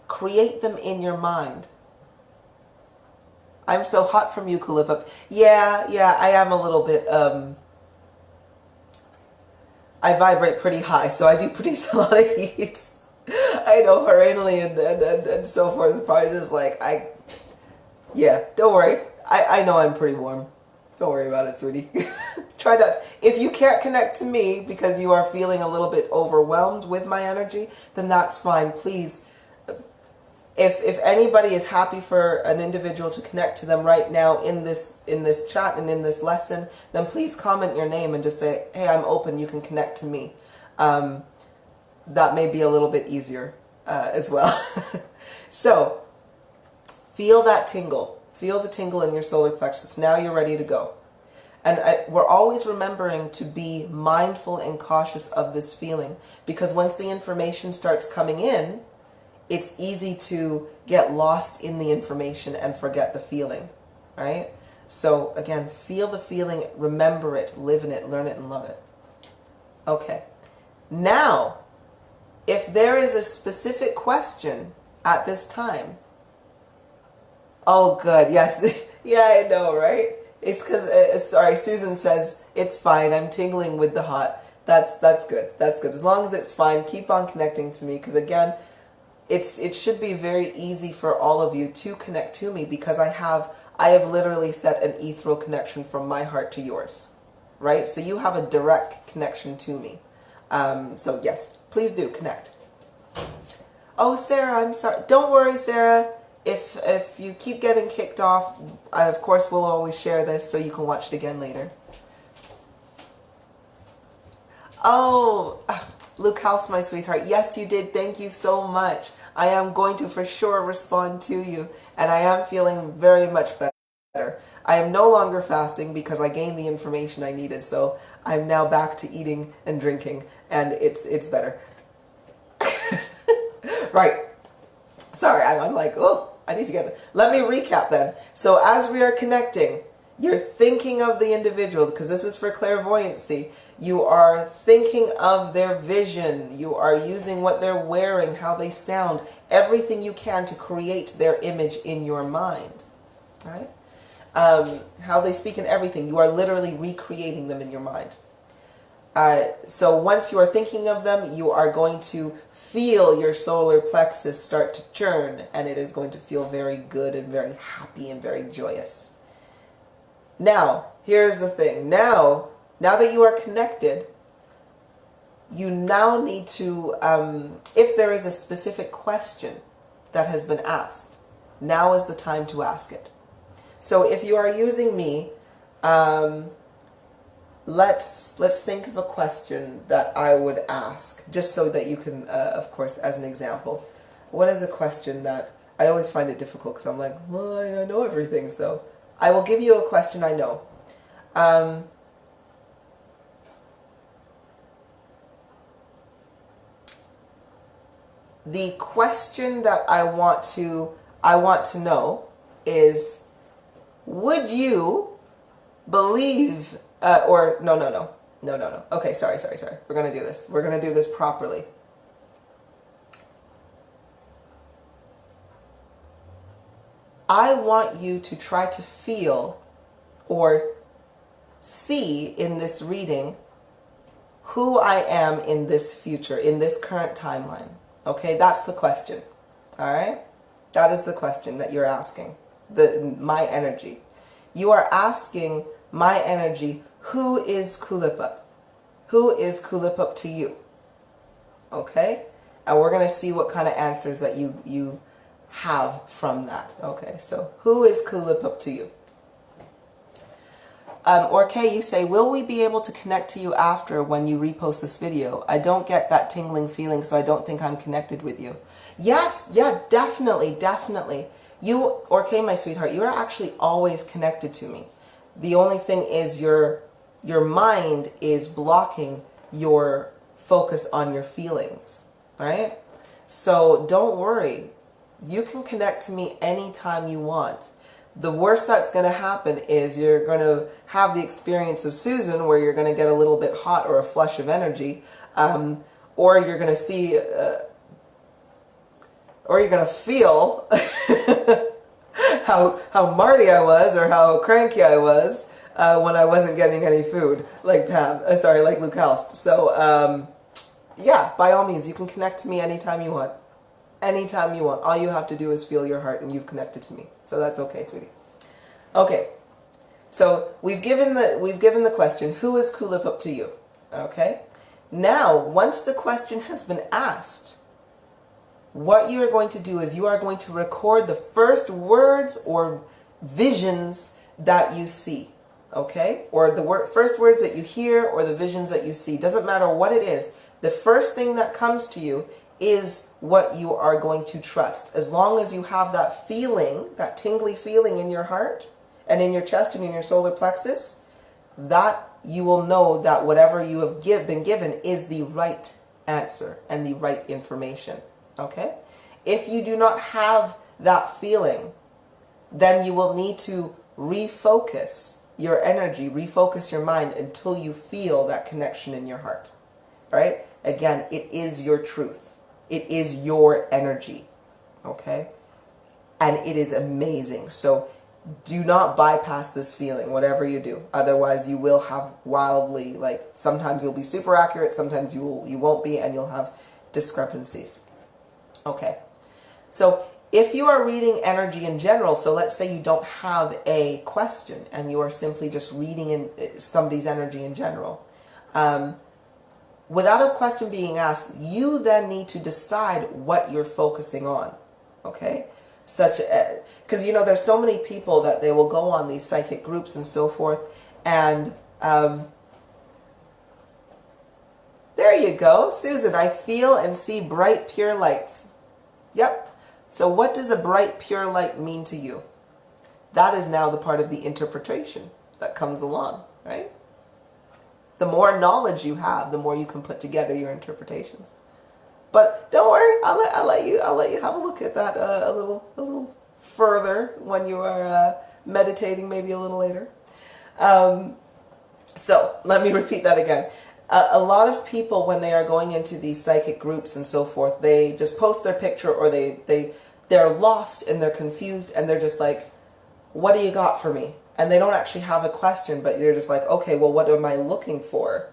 create them in your mind. I'm so hot from you, Kulipup. Yeah, I am a little bit, I vibrate pretty high, so I do produce a lot of heat. I know horrenally and so forth. It's probably just like, yeah, don't worry. I know I'm pretty warm. Don't worry about it, sweetie. Try not. If you can't connect to me because you are feeling a little bit overwhelmed with my energy, then that's fine. Please, if anybody is happy for an individual to connect to them right now in this chat and in this lesson, then please comment your name and just say, hey, I'm open. You can connect to me. That may be a little bit easier as well. So, feel that tingle. Feel the tingle in your solar plexus. Now you're ready to go. And we're always remembering to be mindful and cautious of this feeling, because once the information starts coming in, it's easy to get lost in the information and forget the feeling, right? So again, feel the feeling, remember it, live in it, learn it, and love it. Okay. Now, if there is a specific question at this time, oh, good. Yes. Yeah, I know, right? It's because, sorry, Susan says, it's fine. I'm tingling with the hot. That's good. That's good. As long as it's fine, keep on connecting to me. Because again, it should be very easy for all of you to connect to me, because I have literally set an ethereal connection from my heart to yours, right? So you have a direct connection to me. So yes, please do connect. Oh, Sarah, I'm sorry. Don't worry, Sarah. If you keep getting kicked off, I, of course, will always share this so you can watch it again later. Oh, Luke House, my sweetheart. Yes, you did. Thank you so much. I am going to for sure respond to you, and I am feeling very much better. I am no longer fasting because I gained the information I needed, so I'm now back to eating and drinking, and it's better. Right. Sorry, I'm like, oh, I need to get that. Let me recap then. So as we are connecting, you're thinking of the individual, because this is for clairvoyancy. You are thinking of their vision. You are using what they're wearing, how they sound, everything you can to create their image in your mind. Right? How they speak and everything. You are literally recreating them in your mind. So once you are thinking of them, you are going to feel your solar plexus start to churn, and it is going to feel very good and very happy and very joyous. Now, here's the thing. Now that you are connected, you now need to, if there is a specific question, that has been asked. Now is the time to ask it. So if you are using me, let's think of a question that I would ask, just so that you can, of course, as an example. What is a question that I always find it difficult because I'm like, well, I know everything, so I will give you a question I know. The question that I want to know is, would you believe, no. Okay, sorry. We're going to do this. We're going to do this properly. I want you to try to feel or see in this reading who I am in this future, in this current timeline. Okay, that's the question. All right? That is the question that you're asking. My energy. You are asking my energy, who is Kulipup? Who is Kulipup to you? Okay? And we're going to see what kind of answers that you have from that. Okay, so who is Kulipup to you? Or Kay, you say, will we be able to connect to you after when you repost this video? I don't get that tingling feeling, so I don't think I'm connected with you. Yes, yeah, definitely. You, or Kay, my sweetheart, you are actually always connected to me. The only thing is your mind is blocking your focus on your feelings, right? So don't worry. You can connect to me anytime you want. The worst that's going to happen is you're going to have the experience of Susan where you're going to get a little bit hot or a flush of energy, or you're going to see, or you're going to feel how marty I was or how cranky I was when I wasn't getting any food, like like Luke Halst. So, yeah, by all means, you can connect to me anytime you want. Anytime you want. All you have to do is feel your heart and you've connected to me. So that's okay, sweetie. Okay. So we've given the question, who is Kulipup to you? Okay? Now, once the question has been asked, what you are going to do is you are going to record the first words or visions that you see. Okay? Or the first words that you hear or the visions that you see. Doesn't matter what it is. The first thing that comes to you is what you are going to trust. As long as you have that feeling, that tingly feeling in your heart and in your chest and in your solar plexus, that you will know that whatever you have been given is the right answer and the right information. Okay? If you do not have that feeling, then you will need to refocus your energy, refocus your mind until you feel that connection in your heart. Right? Again, it is your truth. It is your energy, okay? And it is amazing. So do not bypass this feeling, whatever you do. Otherwise, you will have wildly, like, sometimes you'll be super accurate, sometimes you won't be, and you'll have discrepancies. Okay. So if you are reading energy in general, so let's say you don't have a question, and you are simply just reading in somebody's energy in general, without a question being asked, you then need to decide what you're focusing on, okay? Because, you know, there's so many people that they will go on these psychic groups and so forth, and there you go, Susan, I feel and see bright, pure lights. Yep. So what does a bright, pure light mean to you? That is now the part of the interpretation that comes along, right? The more knowledge you have, the more you can put together your interpretations. But don't worry, I'll let you have a look at that a little further when you are meditating, maybe a little later. So let me repeat that again. A lot of people, when they are going into these psychic groups and so forth, they just post their picture, or they're lost and they're confused and they're just like, "What do you got for me?" And they don't actually have a question, but you're just like, okay, well, what am I looking for?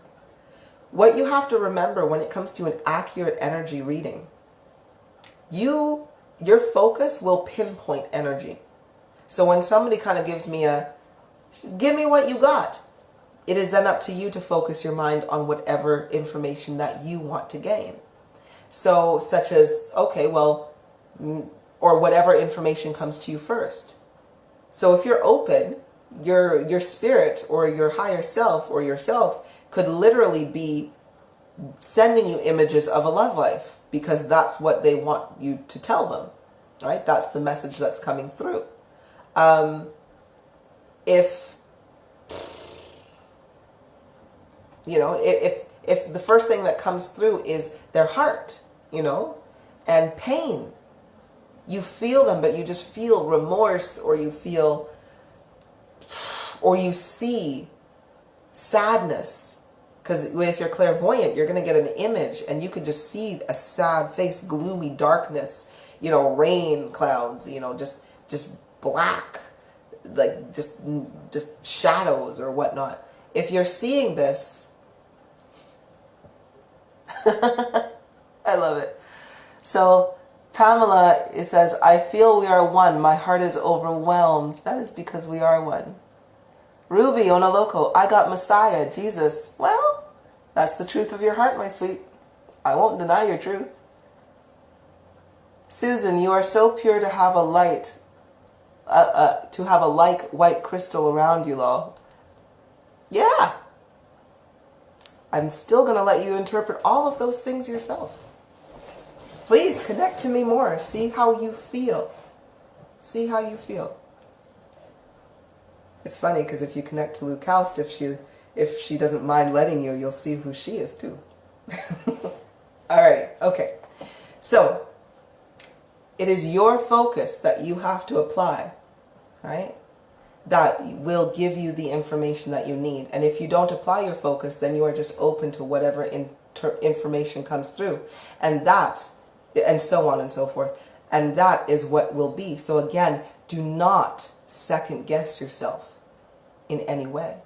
What you have to remember when it comes to an accurate energy reading, your focus will pinpoint energy. So when somebody kind of gives me give me what you got, it is then up to you to focus your mind on whatever information that you want to gain. So such as, okay, well, or whatever information comes to you first. So if you're open, your spirit or your higher self or yourself could literally be sending you images of a love life because that's what they want you to tell them, right? That's the message that's coming through. If the first thing that comes through is their heart, and pain, you feel them, but you just feel remorse, or you see sadness. Because if you're clairvoyant, you're going to get an image and you could just see a sad face, gloomy darkness, rain clouds, just black, like just shadows or whatnot. If you're seeing this, I love it. So Pamela, it says, I feel we are one. My heart is overwhelmed. That is because we are one. Ruby Onaloco, I got Messiah, Jesus. Well, that's the truth of your heart, my sweet. I won't deny your truth. Susan, you are so pure to have a light, like white crystal around you, lol. Yeah. I'm still going to let you interpret all of those things yourself. Please connect to me more. See how you feel. See how you feel. It's funny because if you connect to Luke Kalst, if she doesn't mind letting you, you'll see who she is too. Alrighty, okay. So, it is your focus that you have to apply, right? That will give you the information that you need. And if you don't apply your focus, then you are just open to whatever information comes through. And so on and so forth. And that is what will be. So again, do not second guess yourself in any way.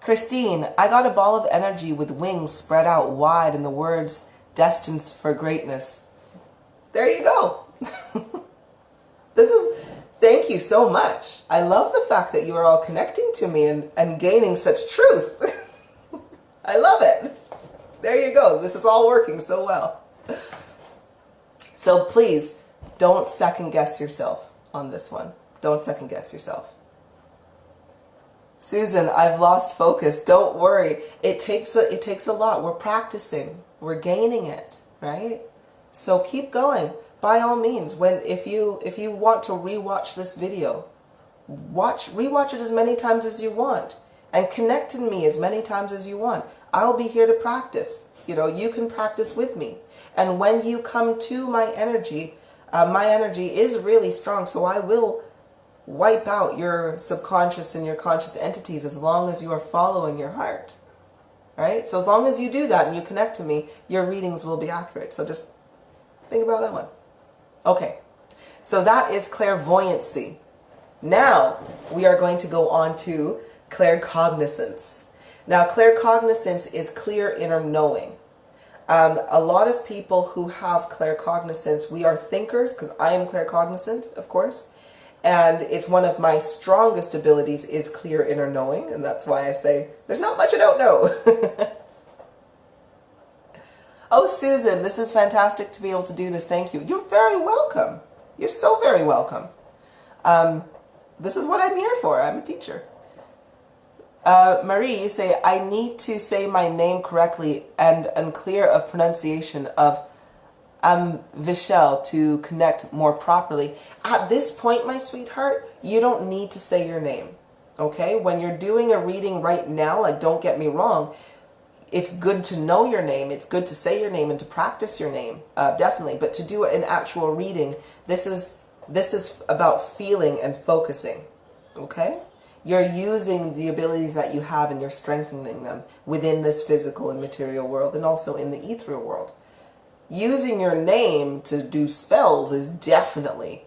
Christine, I got a ball of energy with wings spread out wide and the words destined for greatness. There you go. Thank you so much. I love the fact that you are all connecting to me and gaining such truth. I love it. There you go. This is all working so well. So please, don't second guess yourself on this one. Don't second guess yourself. Susan, I've lost focus. Don't worry. It takes a lot. We're practicing. We're gaining it, right? So keep going. By all means, if you want to rewatch this video, rewatch it as many times as you want and connect to me as many times as you want. I'll be here to practice. You can practice with me. And when you come to my energy is really strong, so I will wipe out your subconscious and your conscious entities as long as you are following your heart. Right? So as long as you do that and you connect to me, your readings will be accurate. So just think about that one. Okay, so that is clairvoyancy. Now we are going to go on to claircognizance. Now claircognizance is clear inner knowing. A lot of people who have claircognizance, we are thinkers, because I am claircognizant, of course, and it's one of my strongest abilities is clear inner knowing, and that's why I say there's not much I don't know. Oh, Susan, this is fantastic to be able to do this. Thank you. You're very welcome. You're so very welcome. This is what I'm here for. I'm a teacher. Marie, you say, I need to say my name correctly and unclear of pronunciation of Vishel to connect more properly. At this point, my sweetheart, you don't need to say your name. Okay? When you're doing a reading right now, like, don't get me wrong, it's good to know your name. It's good to say your name and to practice your name, definitely. But to do an actual reading, this is about feeling and focusing, okay? You're using the abilities that you have and you're strengthening them within this physical and material world and also in the ethereal world. Using your name to do spells is definitely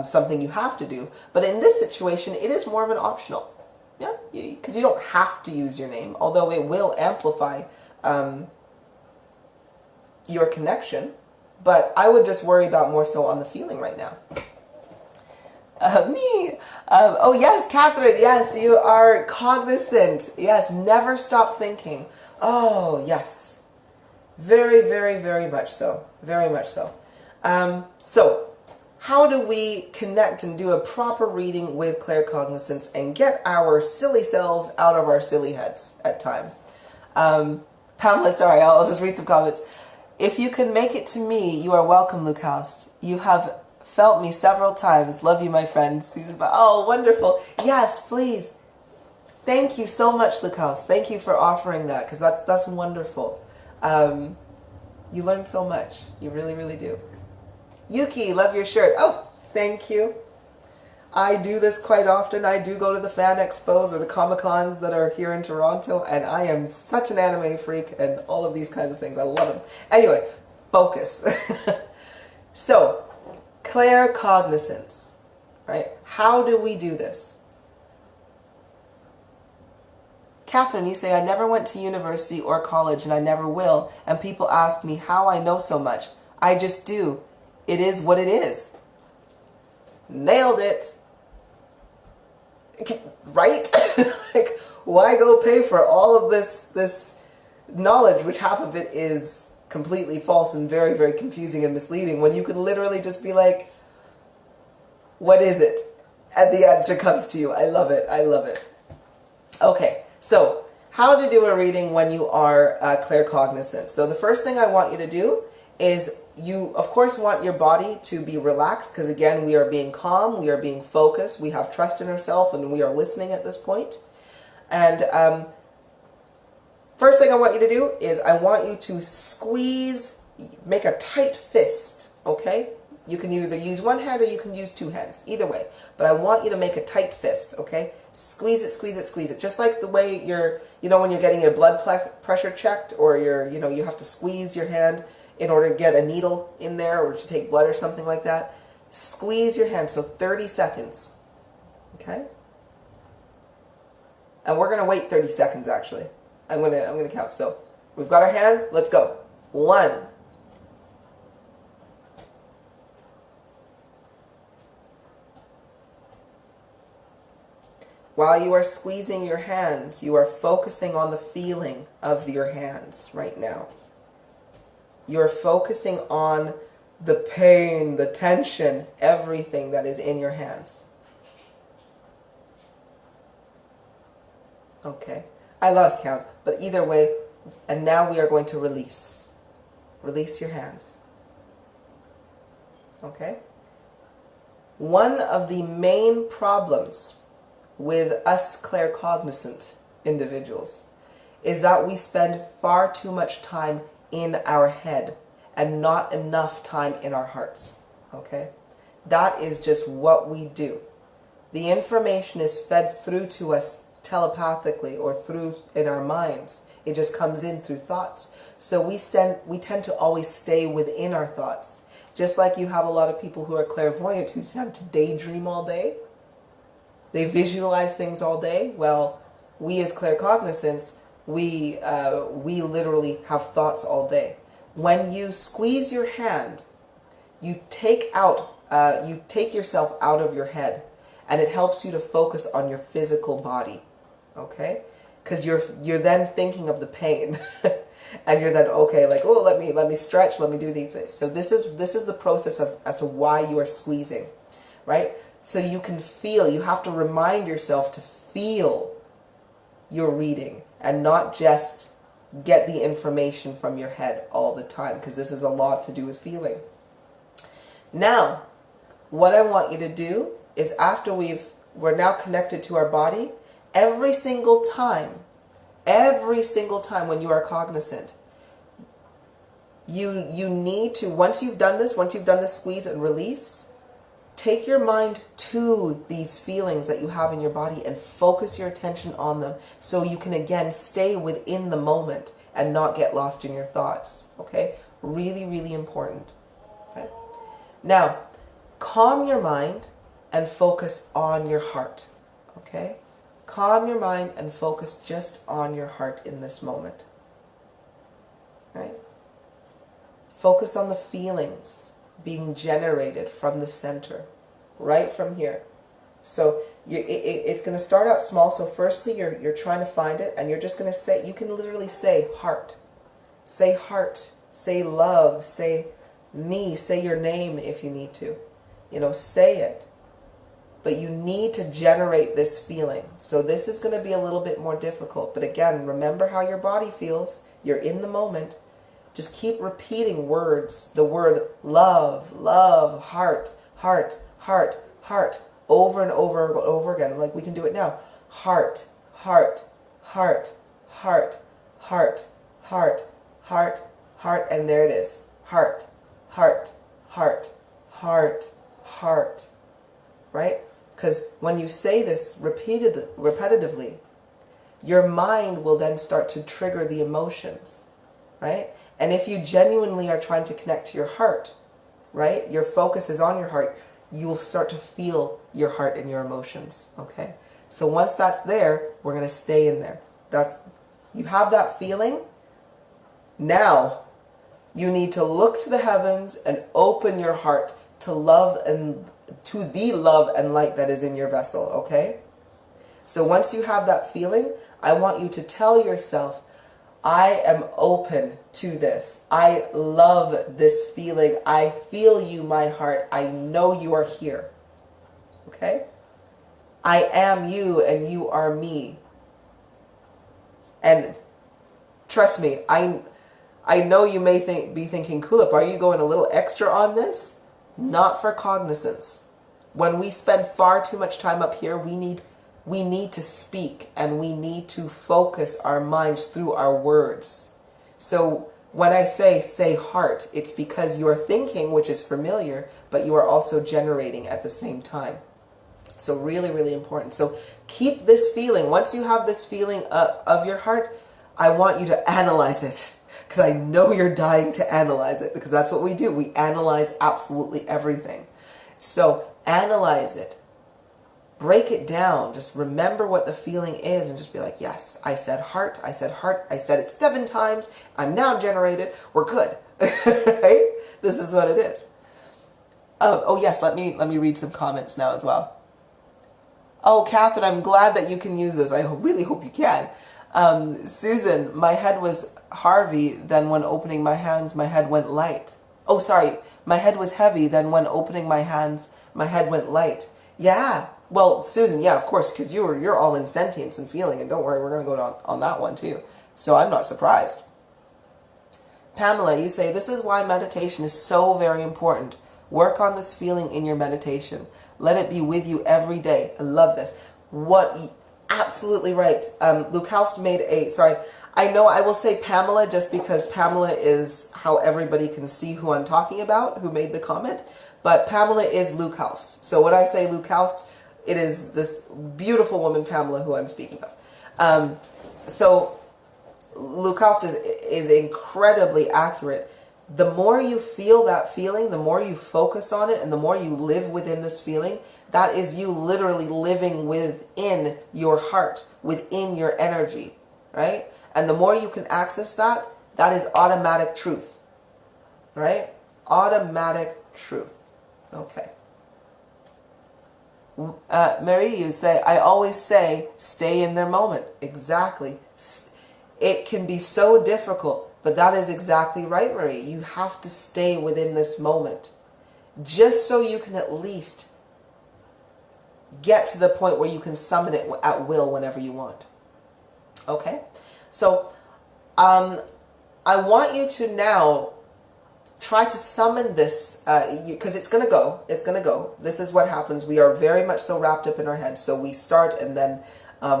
something you have to do. But in this situation, it is more of an optional. Yeah, because you don't have to use your name, although it will amplify your connection. But I would just worry about more so on the feeling right now. Oh yes, Catherine, yes, you are cognizant. Yes, never stop thinking. Oh, yes. Very, very, very much so. Very much so. So, how do we connect and do a proper reading with claircognizance and get our silly selves out of our silly heads at times? Pamela, sorry, I'll just read some comments. If you can make it to me, you are welcome, Luke House. You have felt me several times. Love you, my friend. Susan, oh, wonderful. Yes, please. Thank you so much, Luke House. Thank you for offering that, because that's wonderful. You learn so much. You really, really do. Yuki, love your shirt. Oh, thank you. I do this quite often. I do go to the fan expos or the Comic-Cons that are here in Toronto, and I am such an anime freak and all of these kinds of things. I love them. Anyway, focus. So, claircognizance, right? How do we do this? Catherine, you say, I never went to university or college and I never will, and people ask me how I know so much. I just do. It is what it is. Nailed it. Right? Like, why go pay for all of this knowledge, which half of it is completely false and very, very confusing and misleading, when you could literally just be like, what is it? And the answer comes to you. I love it. I love it. Okay, so how to do a reading when you are claircognizant. So the first thing I want you to do is you, of course, want your body to be relaxed, because again, we are being calm, we are being focused, we have trust in ourselves, and we are listening at this point. And first thing I want you to do is I want you to squeeze, make a tight fist, okay? You can either use one hand or you can use two hands, either way. But I want you to make a tight fist, okay? Squeeze it, squeeze it, squeeze it. Just like the way you're, when you're getting your blood pressure checked, or you have to squeeze your hand in order to get a needle in there or to take blood or something like that. Squeeze your hand, so 30 seconds, okay? And we're gonna wait 30 seconds actually. I'm gonna count. So we've got our hands, let's go. 1. While you are squeezing your hands, you are focusing on the feeling of your hands right now. You're focusing on the pain, the tension, everything that is in your hands. Okay, I lost count, but either way, and now we are going to release. Release your hands. Okay? One of the main problems with us claircognizant individuals is that we spend far too much time in our head and not enough time in our hearts. Okay? That is just what we do. The information is fed through to us telepathically or through in our minds. It just comes in through thoughts. So we tend to always stay within our thoughts. Just like you have a lot of people who are clairvoyant who tend to daydream all day. They visualize things all day. Well, we as claircognizants, we literally have thoughts all day. When you squeeze your hand, you take yourself out of your head, and it helps you to focus on your physical body, okay? Because you're then thinking of the pain, and you're then okay, like, oh, let me stretch, let me do these things. So this is the process as to why you are squeezing, right? So you can feel. You have to remind yourself to feel your reading and not just get the information from your head all the time, because this is a lot to do with feeling. Now, what I want you to do is after we're now connected to our body, every single time when you are cognizant, you need to, once you've done this squeeze and release, take your mind to these feelings that you have in your body and focus your attention on them so you can again stay within the moment and not get lost in your thoughts. Okay? Really, really important. Okay? Now, calm your mind and focus on your heart. Okay? Calm your mind and focus just on your heart in this moment. Right? Focus on the feelings being generated from the center, right from here. So it's going to start out small. So firstly, you're trying to find it, and you're just going to say, you can literally say heart, say love, say me, say your name if you need to. You know, say it. But you need to generate this feeling. So this is going to be a little bit more difficult. But again, remember how your body feels. You're in the moment. Just keep repeating words. The word love, love, heart, heart, heart, heart. Over and over and over again. Like we can do it now. Heart, heart, heart, heart, heart, heart, heart, heart. And there it is. Heart, heart, heart, heart, heart. Right? Because when you say this repetitively, your mind will then start to trigger the emotions, right? And if you genuinely are trying to connect to your heart, right? Your focus is on your heart, you will start to feel your heart and your emotions, okay? So once that's there, we're going to stay in there. You have that feeling. Now, you need to look to the heavens and open your heart to love and to the love and light that is in your vessel, okay? So once you have that feeling, I want you to tell yourself, I am open to this. I love this feeling. I feel you, my heart. I know you are here, okay? I am you and you are me. And trust me, I know you may be thinking, Kulipup, are you going a little extra on this? Not for cognizance. When we spend far too much time up here, we need to speak and we need to focus our minds through our words. So when I say heart, it's because you are thinking, which is familiar, but you are also generating at the same time. So really, really important. So keep this feeling. Once you have this feeling of your heart, I want you to analyze it. Because I know you're dying to analyze it, because that's what we do. We analyze absolutely everything. So analyze it. Break it down. Just remember what the feeling is and just be like, yes, I said heart, I said heart, I said it 7 times. I'm now generated. We're good. Right? This is what it is. Oh yes, let me read some comments now as well. Oh, Catherine, I'm glad that you can use this. I really hope you can. Susan, my head was Harvey, then when opening my hands, my head went light. Oh, sorry, my head was heavy, then when opening my hands, my head went light. Yeah, well, Susan, yeah, of course, because you're all in sentience and feeling, and don't worry, we're going to go on that one too. So I'm not surprised. Pamela, you say, this is why meditation is so very important. Work on this feeling in your meditation. Let it be with you every day. I love this. Absolutely right. Luke Halst made I know I will say Pamela just because Pamela is how everybody can see who I'm talking about, who made the comment. But Pamela is Luke Halst. So when I say Luke Halst, it is this beautiful woman, Pamela, who I'm speaking of. So Luke Halst is incredibly accurate. The more you feel that feeling, the more you focus on it, and the more you live within this feeling, that is you literally living within your heart, within your energy, right? And the more you can access that, that is automatic truth, right? Automatic truth. Okay. Mary, you say, I always say, stay in their moment. Exactly. It can be so difficult, but that is exactly right, Marie. You have to stay within this moment, just so you can at least get to the point where you can summon it at will whenever you want. Okay? So, I want you to now try to summon this, because it's going to go. It's going to go. This is what happens. We are very much so wrapped up in our heads. So we start and then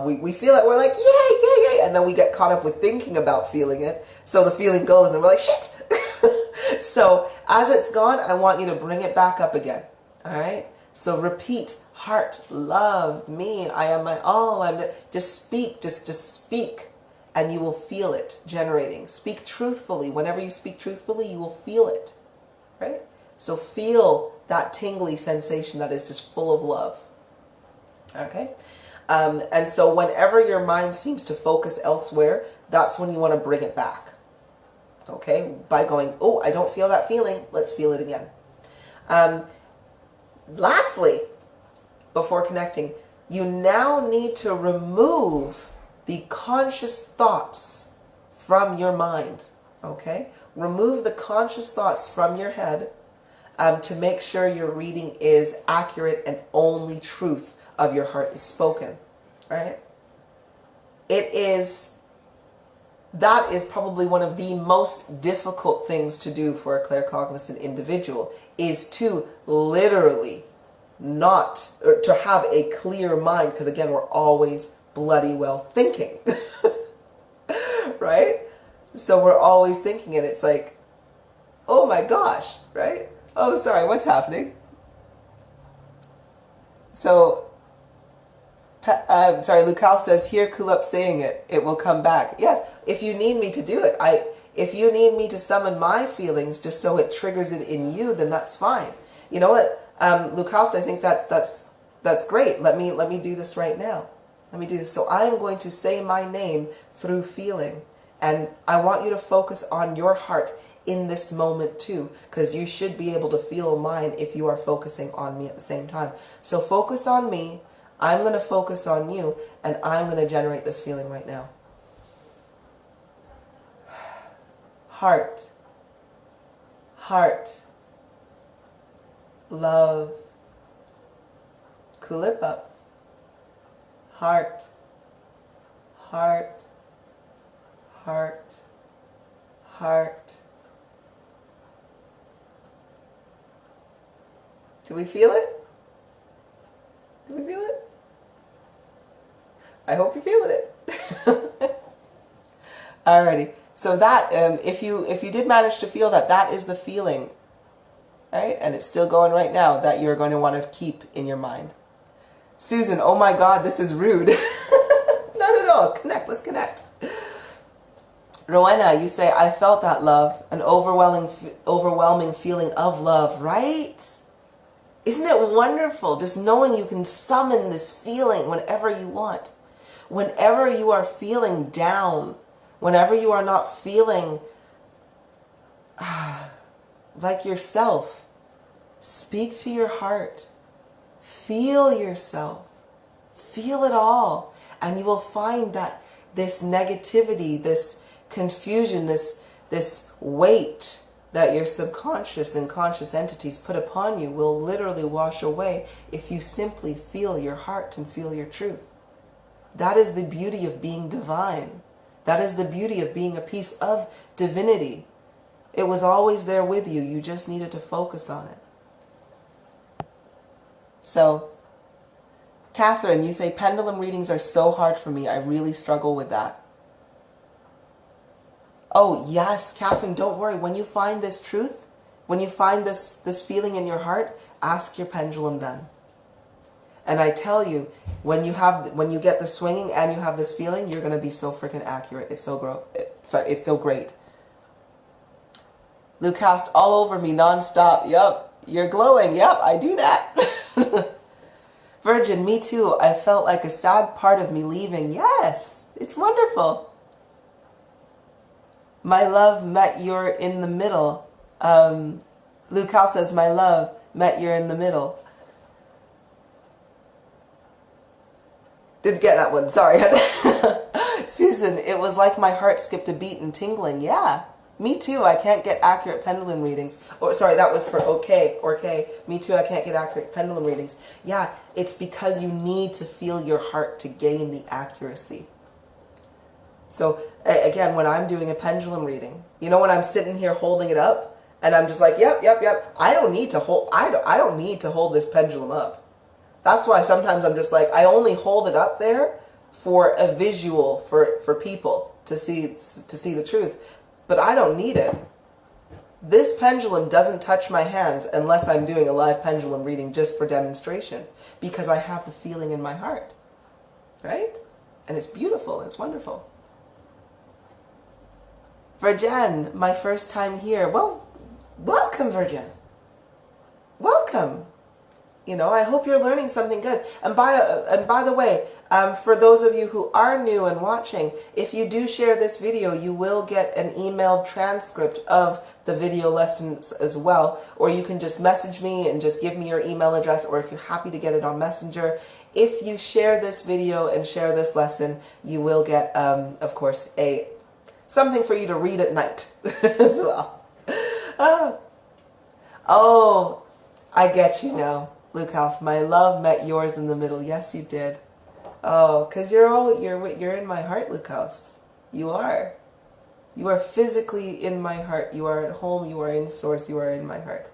we feel it. We're like, yay, yay, yay. And then we get caught up with thinking about feeling it. So the feeling goes and we're like, shit. So as it's gone, I want you to bring it back up again. All right? So repeat, heart, love, me, I am my all. Just speak, just speak. And you will feel it generating. Speak truthfully. Whenever you speak truthfully, you will feel it. Right? So feel that tingly sensation that is just full of love. Okay? And so whenever your mind seems to focus elsewhere, that's when you want to bring it back. Okay? By going, oh, I don't feel that feeling. Let's feel it again. Lastly, before connecting, you now need to remove the conscious thoughts from your mind. Okay? remove the conscious thoughts from your head to make sure your reading is accurate and only truth of your heart is spoken, right? That is probably one of the most difficult things to do for a claircognizant individual, is to literally not, or to have a clear mind, because again, we're always bloody well thinking, right? So we're always thinking, and it's like, oh my gosh, right? Oh, sorry, what's happening? So, sorry, Lucal says, hear Kulipup saying it. It will come back. Yes, if you need me to do it. If you need me to summon my feelings just so it triggers it in you, then that's fine. You know what, Lucal, I think that's great. Let me do this right now. Let me do this. So I'm going to say my name through feeling. And I want you to focus on your heart in this moment too, because you should be able to feel mine if you are focusing on me at the same time. So focus on me, I'm going to focus on you, and I'm going to generate this feeling right now. Heart, heart, love, Kulipup, heart, heart, heart, heart. Do we feel it? Do we feel it? I hope you're feeling it. Alrighty. So that, if you did manage to feel that, that is the feeling, right? And it's still going right now that you're going to want to keep in your mind. Susan, oh my God, this is rude. No. Connect. Let's connect. Rowena, you say, I felt that love, an overwhelming feeling of love, right? Isn't it wonderful just knowing you can summon this feeling whenever you want? Whenever you are feeling down, whenever you are not feeling like yourself, speak to your heart. Feel yourself. Feel it all. And you will find that this negativity, this confusion, this weight that your subconscious and conscious entities put upon you will literally wash away if you simply feel your heart and feel your truth. That is the beauty of being divine. That is the beauty of being a piece of divinity. It was always there with you. You just needed to focus on it. So, Catherine, you say, pendulum readings are so hard for me. I really struggle with that. Oh, yes, Catherine, don't worry. When you find this truth, when you find this feeling in your heart, ask your pendulum then. And I tell you, when you get the swinging and you have this feeling, you're going to be so freaking accurate. It's so great. Lucast all over me nonstop. Yup, you're glowing. Yup, I do that. Virgin, me too. I felt like a sad part of me leaving. Yes, it's wonderful. My love met you're in the middle. Lucal says, my love met you're in the middle. Didn't get that one, sorry. Susan, it was like my heart skipped a beat and tingling. Yeah, me too. I can't get accurate pendulum readings. Or sorry, that was for okay. Me too, I can't get accurate pendulum readings. Yeah, it's because you need to feel your heart to gain the accuracy. So again, when I'm doing a pendulum reading, you know, when I'm sitting here holding it up and I'm just like, yep. I don't need to hold this pendulum up. That's why sometimes I'm just like, I only hold it up there for a visual for people to see the truth, but I don't need it. This pendulum doesn't touch my hands unless I'm doing a live pendulum reading just for demonstration, because I have the feeling in my heart, right? And it's beautiful, and it's wonderful. Virgin, my first time here. Well, welcome, Virgin. Welcome. You know, I hope you're learning something good. And by the way, for those of you who are new and watching, if you do share this video, you will get an emailed transcript of the video lessons as well. Or you can just message me and just give me your email address, or if you're happy to get it on Messenger. If you share this video and share this lesson, you will get, of course, something for you to read at night. as well. Oh, oh, I get you now, Luke House. My love met yours in the middle. Yes, you did. Oh, because you're in my heart, Luke House. You are. You are physically in my heart. You are at home. You are in source. You are in my heart.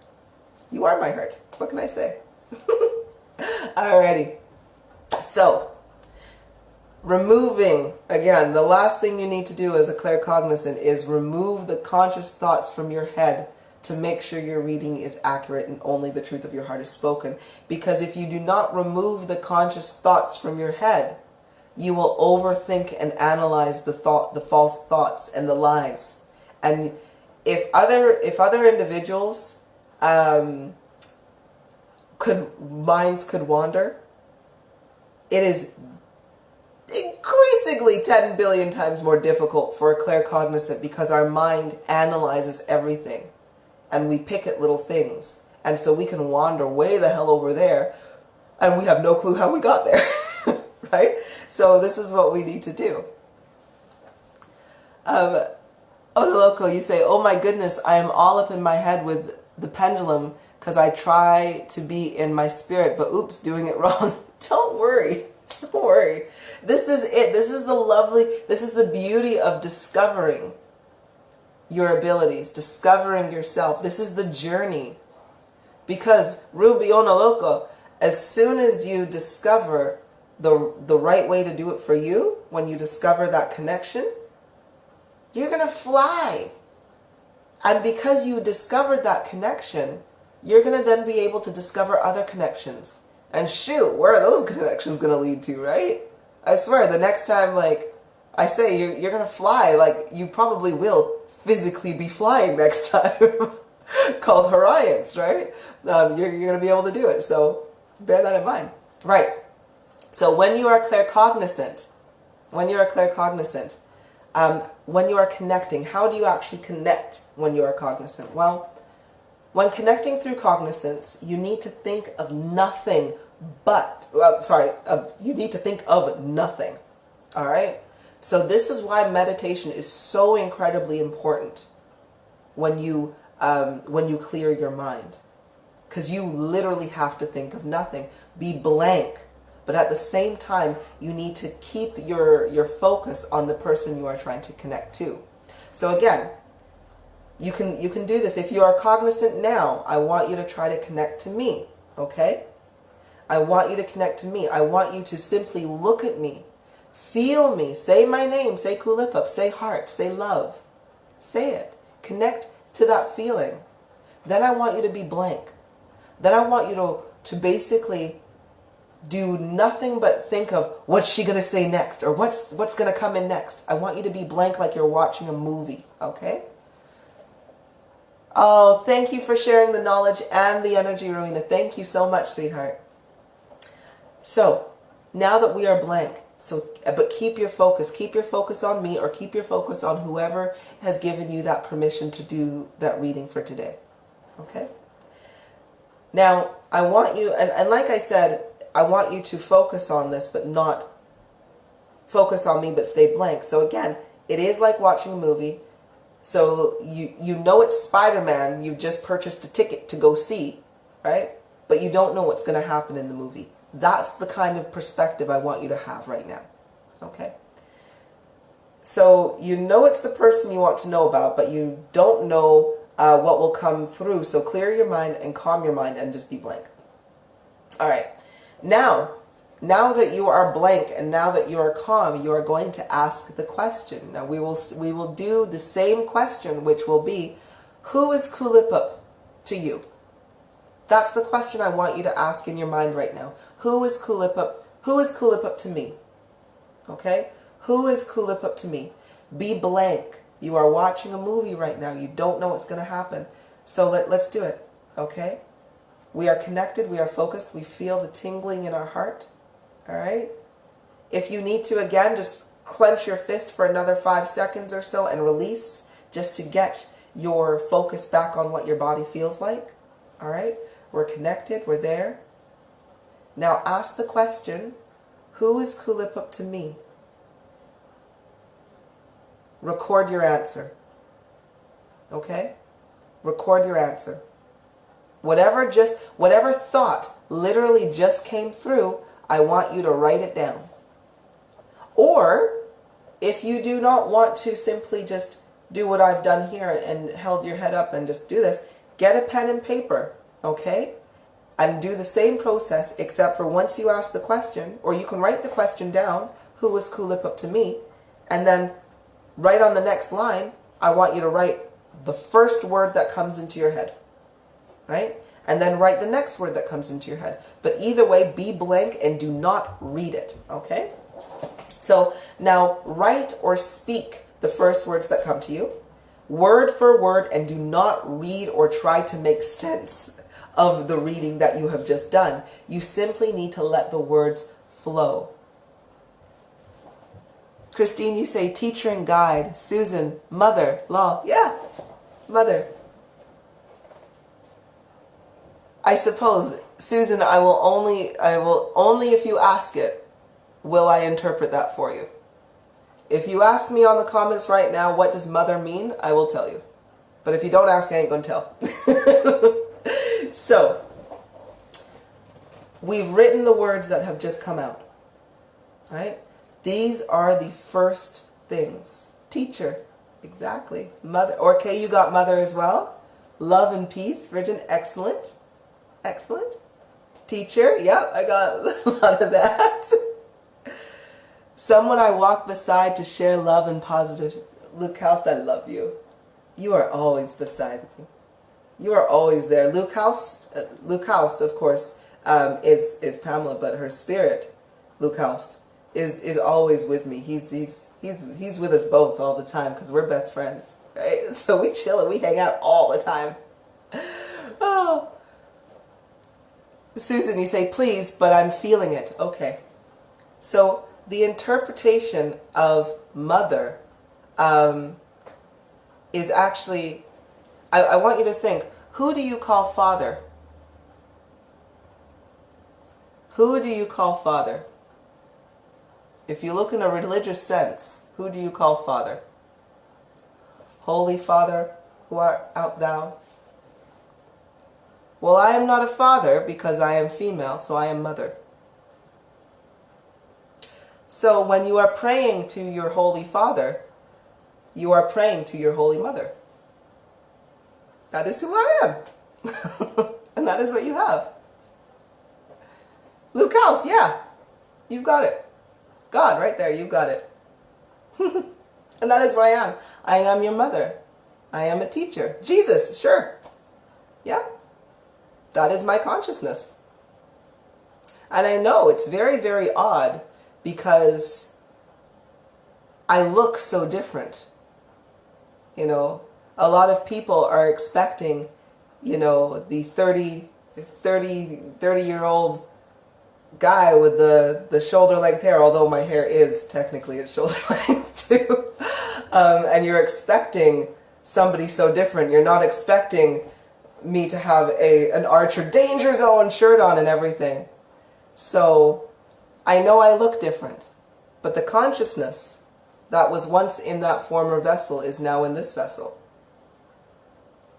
You are my heart. What can I say? Alrighty. So, removing, again, the last thing you need to do as a claircognizant is remove the conscious thoughts from your head to make sure your reading is accurate and only the truth of your heart is spoken. Because if you do not remove the conscious thoughts from your head, you will overthink and analyze the false thoughts and the lies. And if other individuals minds could wander, it is increasingly 10 billion times more difficult for a claircognizant because our mind analyzes everything and we pick at little things. And so we can wander way the hell over there and we have no clue how we got there. Right? So this is what we need to do. Onoloko, you say, oh my goodness, I am all up in my head with the pendulum because I try to be in my spirit, but oops, doing it wrong. Don't worry. Don't worry. This is it. This is the beauty of discovering your abilities, discovering yourself. This is the journey. Because, Ruby Onoloko, as soon as you discover the right way to do it for you, when you discover that connection, you're going to fly. And because you discovered that connection, you're going to then be able to discover other connections. And shoot, where are those connections going to lead to, right? I swear, the next time, like, I say you're going to fly, like, you probably will physically be flying next time. Called Horions, right? You're going to be able to do it. So bear that in mind. Right. So when you are claircognizant, when you are connecting, how do you actually connect when you are cognizant? Well, when connecting through cognizance, you need to think of nothing but, you need to think of nothing. All right? So this is why meditation is so incredibly important when you clear your mind. Because you literally have to think of nothing. Be blank. But at the same time, you need to keep your focus on the person you are trying to connect to. So again, you can do this. If you are cognizant now, I want you to try to connect to me, okay? I want you to connect to me. I want you to simply look at me, feel me, say my name, say Kulipup, say heart, say love. Say it. Connect to that feeling. Then I want you to be blank. Then I want you to basically do nothing but think of what's she going to say next or what's going to come in next. I want you to be blank like you're watching a movie, okay? Oh, thank you for sharing the knowledge and the energy, Rowena. Thank you so much, sweetheart. So, now that we are blank, but keep your focus on me or keep your focus on whoever has given you that permission to do that reading for today, okay? Now, I want you, and like I said, I want you to focus on this, but not focus on me, but stay blank. So again, it is like watching a movie. So you know it's Spider-Man. You've just purchased a ticket to go see, right? But you don't know what's going to happen in the movie. That's the kind of perspective I want you to have right now. Okay? So you know it's the person you want to know about, but you don't know what will come through. So clear your mind and calm your mind and just be blank. All right. Now that you are blank and now that you are calm, you are going to ask the question. Now we will do the same question, which will be, who is Kulipup to you? That's the question I want you to ask in your mind right now. Who is Kulipup? Who is Kulipup to me? Okay? Who is Kulipup to me? Be blank. You are watching a movie right now. You don't know what's going to happen. So let's do it. Okay? We are connected, we are focused, we feel the tingling in our heart, all right? If you need to, again, just clench your fist for another 5 seconds or so and release, just to get your focus back on what your body feels like, all right? We're connected, we're there. Now ask the question, who is Kulipup to me? Record your answer. Okay? Record your answer. Whatever thought literally just came through, I want you to write it down. Or, if you do not want to simply just do what I've done here and held your head up and just do this, get a pen and paper, okay? And do the same process, except for once you ask the question, or you can write the question down, who was Kulipup to me, and then right on the next line, I want you to write the first word that comes into your head, right? And then write the next word that comes into your head. But either way, be blank and do not read it, okay? So now write or speak the first words that come to you, word for word, and do not read or try to make sense of the reading that you have just done. You simply need to let the words flow. Christine, you say teacher and guide. Susan, mother, lol. Yeah, mother. I suppose, Susan, I will only if you ask it, will I interpret that for you. If you ask me on the comments right now, what does mother mean? I will tell you. But if you don't ask, I ain't gonna tell. So, we've written the words that have just come out, right? These are the first things. Teacher, exactly. Mother, okay, you got mother as well. Love and peace, Virgin, excellent. Excellent. Teacher, yep, I got a lot of that. Someone I walk beside to share love and positive. Luke House, I love you. You are always beside me. You are always there. Luke House, of course, is Pamela, but her spirit, Luke House, is always with me. He's with us both all the time because we're best friends, right? So we chill and we hang out all the time. Oh. Susan, you say, please, but I'm feeling it. Okay. So the interpretation of mother is actually, I want you to think, who do you call father? Who do you call father? If you look in a religious sense, who do you call father? Holy Father, who art thou? Well, I am not a father because I am female, so I am mother. So when you are praying to your Holy Father, you are praying to your Holy Mother. That is who I am. And that is what you have. Luke House, yeah. You've got it. God, right there, you've got it. And that is what I am. I am your mother. I am a teacher. Jesus, sure. Yeah. That is my consciousness. And I know it's very, very odd because I look so different. You know, a lot of people are expecting, you know, the 30-year-old guy with the shoulder length hair, although my hair is technically at shoulder length too. And you're expecting somebody so different. You're not expecting me to have an Archer Danger Zone shirt on and everything. So I know I look different, but the consciousness that was once in that former vessel is now in this vessel.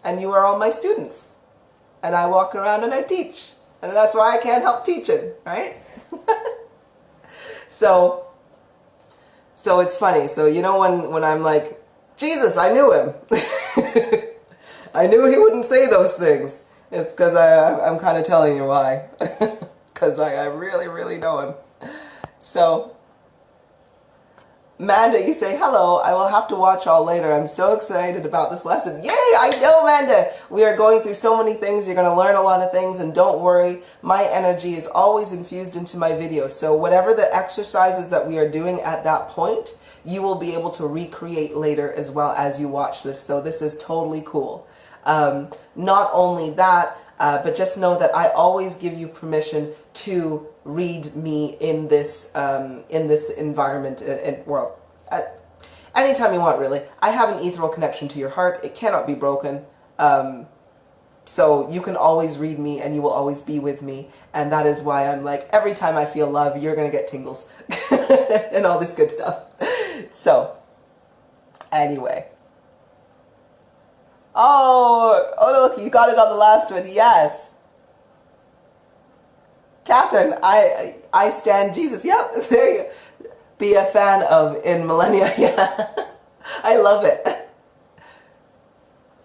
And you are all my students. And I walk around and I teach. And that's why I can't help teaching, right? So it's funny. So you know when I'm like, Jesus, I knew him. I knew he wouldn't say those things. It's because I'm kind of telling you why. Because I really, really know him. So, Manda, you say, hello, I will have to watch all later. I'm so excited about this lesson. Yay, I know, Manda. We are going through so many things. You're going to learn a lot of things. And don't worry, my energy is always infused into my videos. So whatever the exercises that we are doing at that point, you will be able to recreate later as well as you watch this. So this is totally cool. Not only that, but just know that I always give you permission to read me in this environment and world. Anytime you want, really. I have an ethereal connection to your heart. It cannot be broken. So you can always read me and you will always be with me. And that is why I'm like, every time I feel love, you're going to get tingles and all this good stuff. So, anyway. Oh, look, you got it on the last one. Yes. Catherine, I stand Jesus. Yep, there you be a fan of in millennia. Yeah. I love it.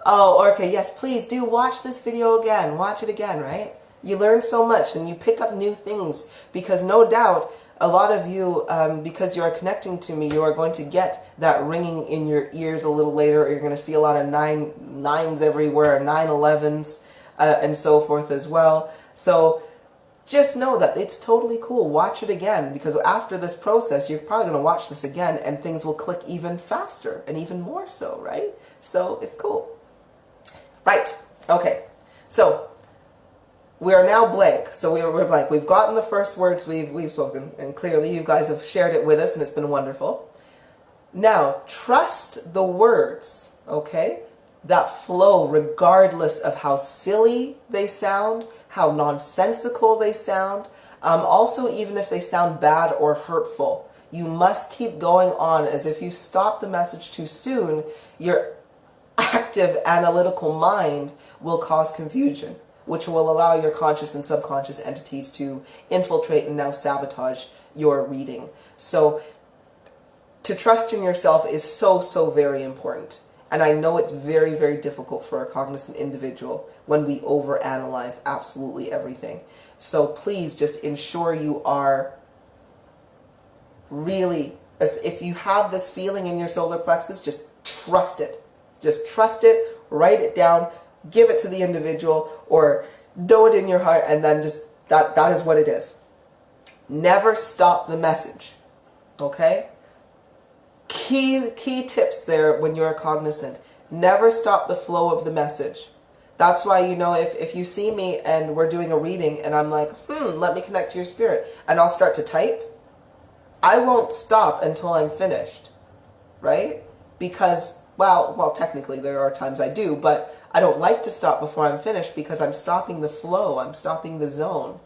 Oh, okay, yes, please do watch this video again. Watch it again, right? You learn so much and you pick up new things because no doubt a lot of you, because you are connecting to me, you are going to get that ringing in your ears a little later. Or you're going to see a lot of nines everywhere, 911s, and so forth as well. So just know that it's totally cool. Watch it again because after this process, you're probably going to watch this again and things will click even faster and even more so, right? So it's cool. Right. Okay. So we are now blank. So we're blank. We've gotten the first words we've spoken, and clearly you guys have shared it with us, and it's been wonderful. Now, trust the words, okay, that flow regardless of how silly they sound, how nonsensical they sound, also even if they sound bad or hurtful. You must keep going on, as if you stop the message too soon, your active analytical mind will cause confusion, which will allow your conscious and subconscious entities to infiltrate and now sabotage your reading. So to trust in yourself is so, so very important. And I know it's very, very difficult for a cognizant individual when we overanalyze absolutely everything. So please just ensure you are really, if you have this feeling in your solar plexus, just trust it. Just trust it, write it down, give it to the individual, or know it in your heart, and then just, that is what it is. Never stop the message, okay? Key tips there when you're cognizant. Never stop the flow of the message. That's why, you know, if you see me and we're doing a reading and I'm like, let me connect to your spirit, and I'll start to type, I won't stop until I'm finished, right? Because, well, technically there are times I do, but I don't like to stop before I'm finished because I'm stopping the flow, I'm stopping the zone,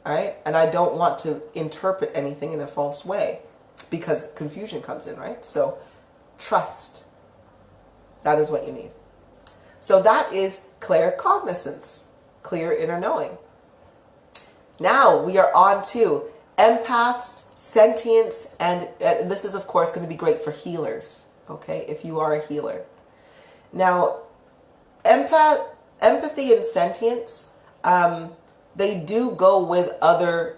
all right? And I don't want to interpret anything in a false way because confusion comes in, right? So trust. That is what you need. So that is claircognizance, clear inner knowing. Now we are on to empaths, sentience, and this is of course going to be great for healers, okay, if you are a healer. Now, empathy and sentience, they do go with other,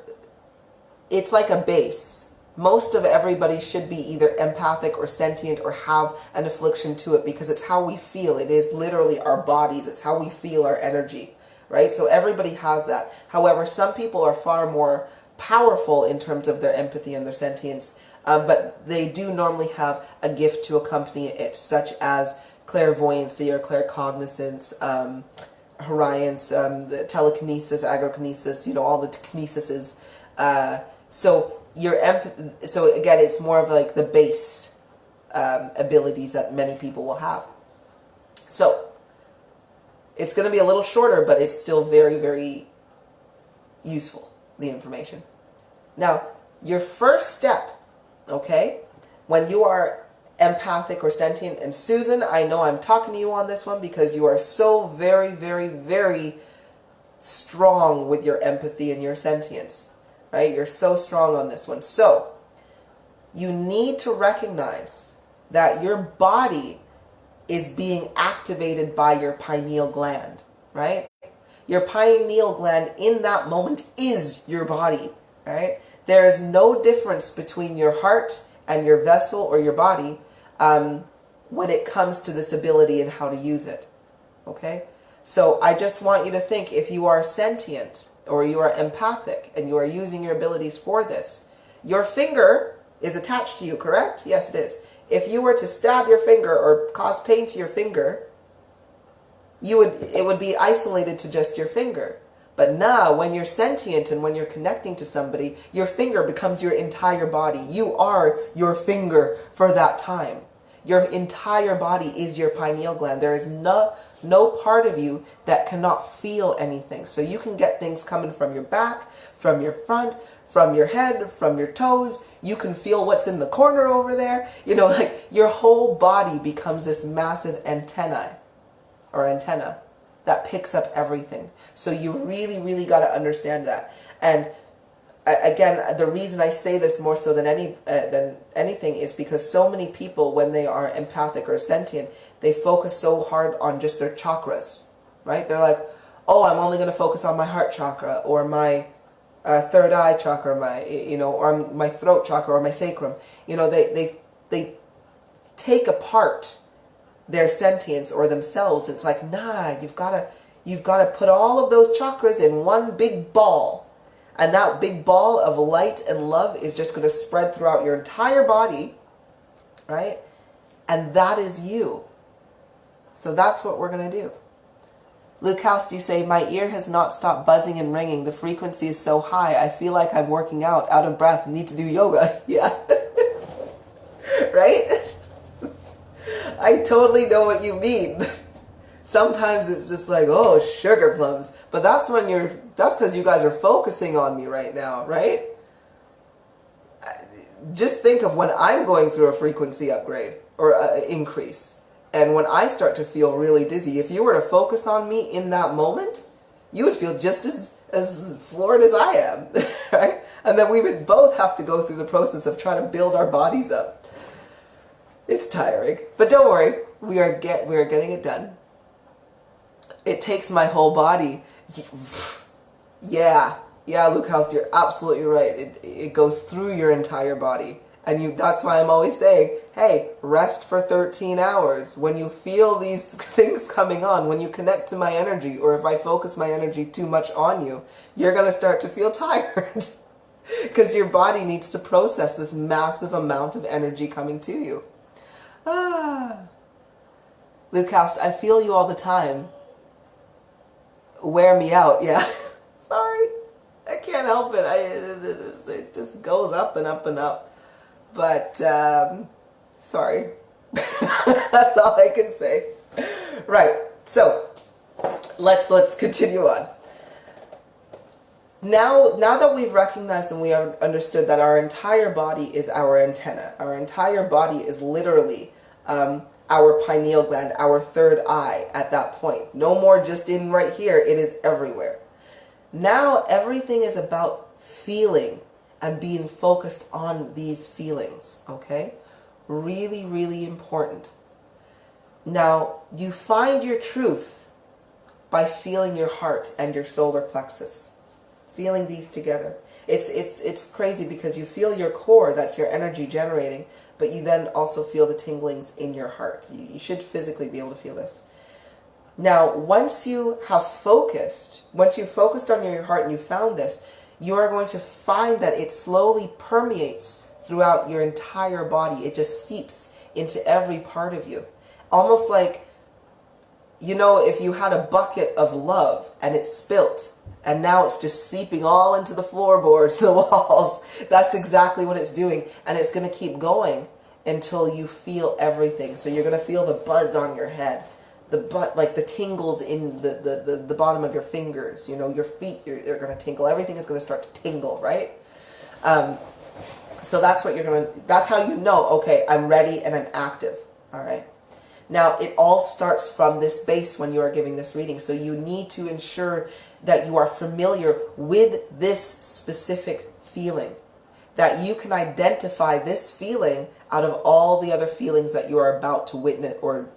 it's like a base. Most of everybody should be either empathic or sentient or have an affliction to it because it's how we feel. It is literally our bodies. It's how we feel our energy, right? So everybody has that. However, some people are far more powerful in terms of their empathy and their sentience, but they do normally have a gift to accompany it, such as clairvoyancy or claircognizance, horiance, the telekinesis, agrokinesis, you know, all the kinesises. So again, it's more of like the base abilities that many people will have. So it's going to be a little shorter, but it's still very, very useful, the information. Now, your first step, okay, when you are empathic or sentient, and Susan, I know I'm talking to you on this one because you are so very, very, very strong with your empathy and your sentience, right? You're so strong on this one. So, you need to recognize that your body is being activated by your pineal gland, right? Your pineal gland in that moment is your body, right? There is no difference between your heart and your vessel or your body when it comes to this ability and how to use it, okay? So I just want you to think, if you are sentient or you are empathic and you are using your abilities for this, your finger is attached to you, correct? Yes, it is. If you were to stab your finger or cause pain to your finger, it would be isolated to just your finger. But now, when you're sentient and when you're connecting to somebody, your finger becomes your entire body. You are your finger for that time. Your entire body is your pineal gland. There is no part of you that cannot feel anything. So you can get things coming from your back, from your front, from your head, from your toes. You can feel what's in the corner over there. You know, like your whole body becomes this massive antenna. or antenna that picks up everything. So you really, really got to understand that. And again, the reason I say this more so than anything is because so many people, when they are empathic or sentient, they focus so hard on just their chakras, right? They're like, oh, I'm only going to focus on my heart chakra or my third eye chakra, or my throat chakra or my sacrum. They take apart their sentience or themselves. It's like, nah, you've got to put all of those chakras in one big ball. And that big ball of light and love is just going to spread throughout your entire body, right? And that is you. So that's what we're going to do. Luke House, do you say, my ear has not stopped buzzing and ringing. The frequency is so high. I feel like I'm working out of breath, need to do yoga. Yeah. Right? I totally know what you mean. Sometimes it's just like, oh, sugar plums. But that's because you guys are focusing on me right now, right? Just think of when I'm going through a frequency upgrade or increase. And when I start to feel really dizzy, if you were to focus on me in that moment, you would feel just as floored as I am, right? And then we would both have to go through the process of trying to build our bodies up. It's tiring, but don't worry, we are getting it done. It takes my whole body. Yeah, Luke House, you're absolutely right. It goes through your entire body. And that's why I'm always saying, hey, rest for 13 hours. When you feel these things coming on, when you connect to my energy, or if I focus my energy too much on you, you're going to start to feel tired. Because your body needs to process this massive amount of energy coming to you. Luke House, I feel you all the time. Wear me out, yeah. Sorry. I can't help it. It just goes up and up and up. But, sorry. That's all I can say. Right. So, let's continue on. Now that we've recognized and we have understood that our entire body is our antenna, our entire body is literally our pineal gland, our third eye at that point. No more just in right here, it is everywhere. Now everything is about feeling and being focused on these feelings, okay? Really, really important. Now, you find your truth by feeling your heart and your solar plexus. Feeling these together. It's crazy because you feel your core, that's your energy generating, but you then also feel the tinglings in your heart. You should physically be able to feel this. Now, once you have focused on your heart and you found this, you are going to find that it slowly permeates throughout your entire body. It just seeps into every part of you. Almost like, if you had a bucket of love and it spilt, and now it's just seeping all into the floorboards, the walls. That's exactly what it's doing. And it's going to keep going until you feel everything. So you're going to feel the buzz on your head. Like the tingles in the bottom of your fingers. Your feet, you're going to tingle. Everything is going to start to tingle, right? So that's that's how you know, okay, I'm ready and I'm active. All right. Now, it all starts from this base when you are giving this reading. So you need to ensure that you are familiar with this specific feeling, that you can identify this feeling out of all the other feelings that you are about to witness or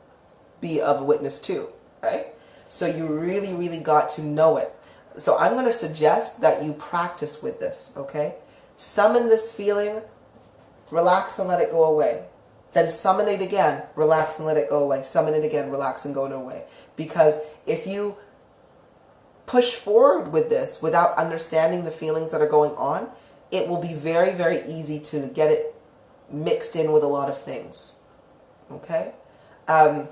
be of a witness to, right? So you really, really got to know it. So I'm going to suggest that you practice with this, okay? Summon this feeling, relax and let it go away. Then summon it again, relax and let it go away. Summon it again, relax and go away. Because if you push forward with this without understanding the feelings that are going on, it will be very, very easy to get it mixed in with a lot of things. Okay? And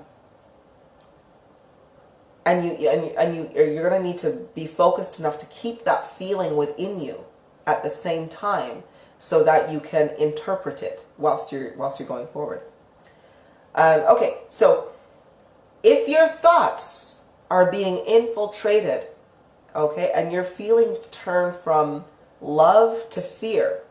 you're going to need to be focused enough to keep that feeling within you at the same time, so that you can interpret it whilst you're going forward. Okay, so if your thoughts are being infiltrated, okay, and your feelings turn from love to fear.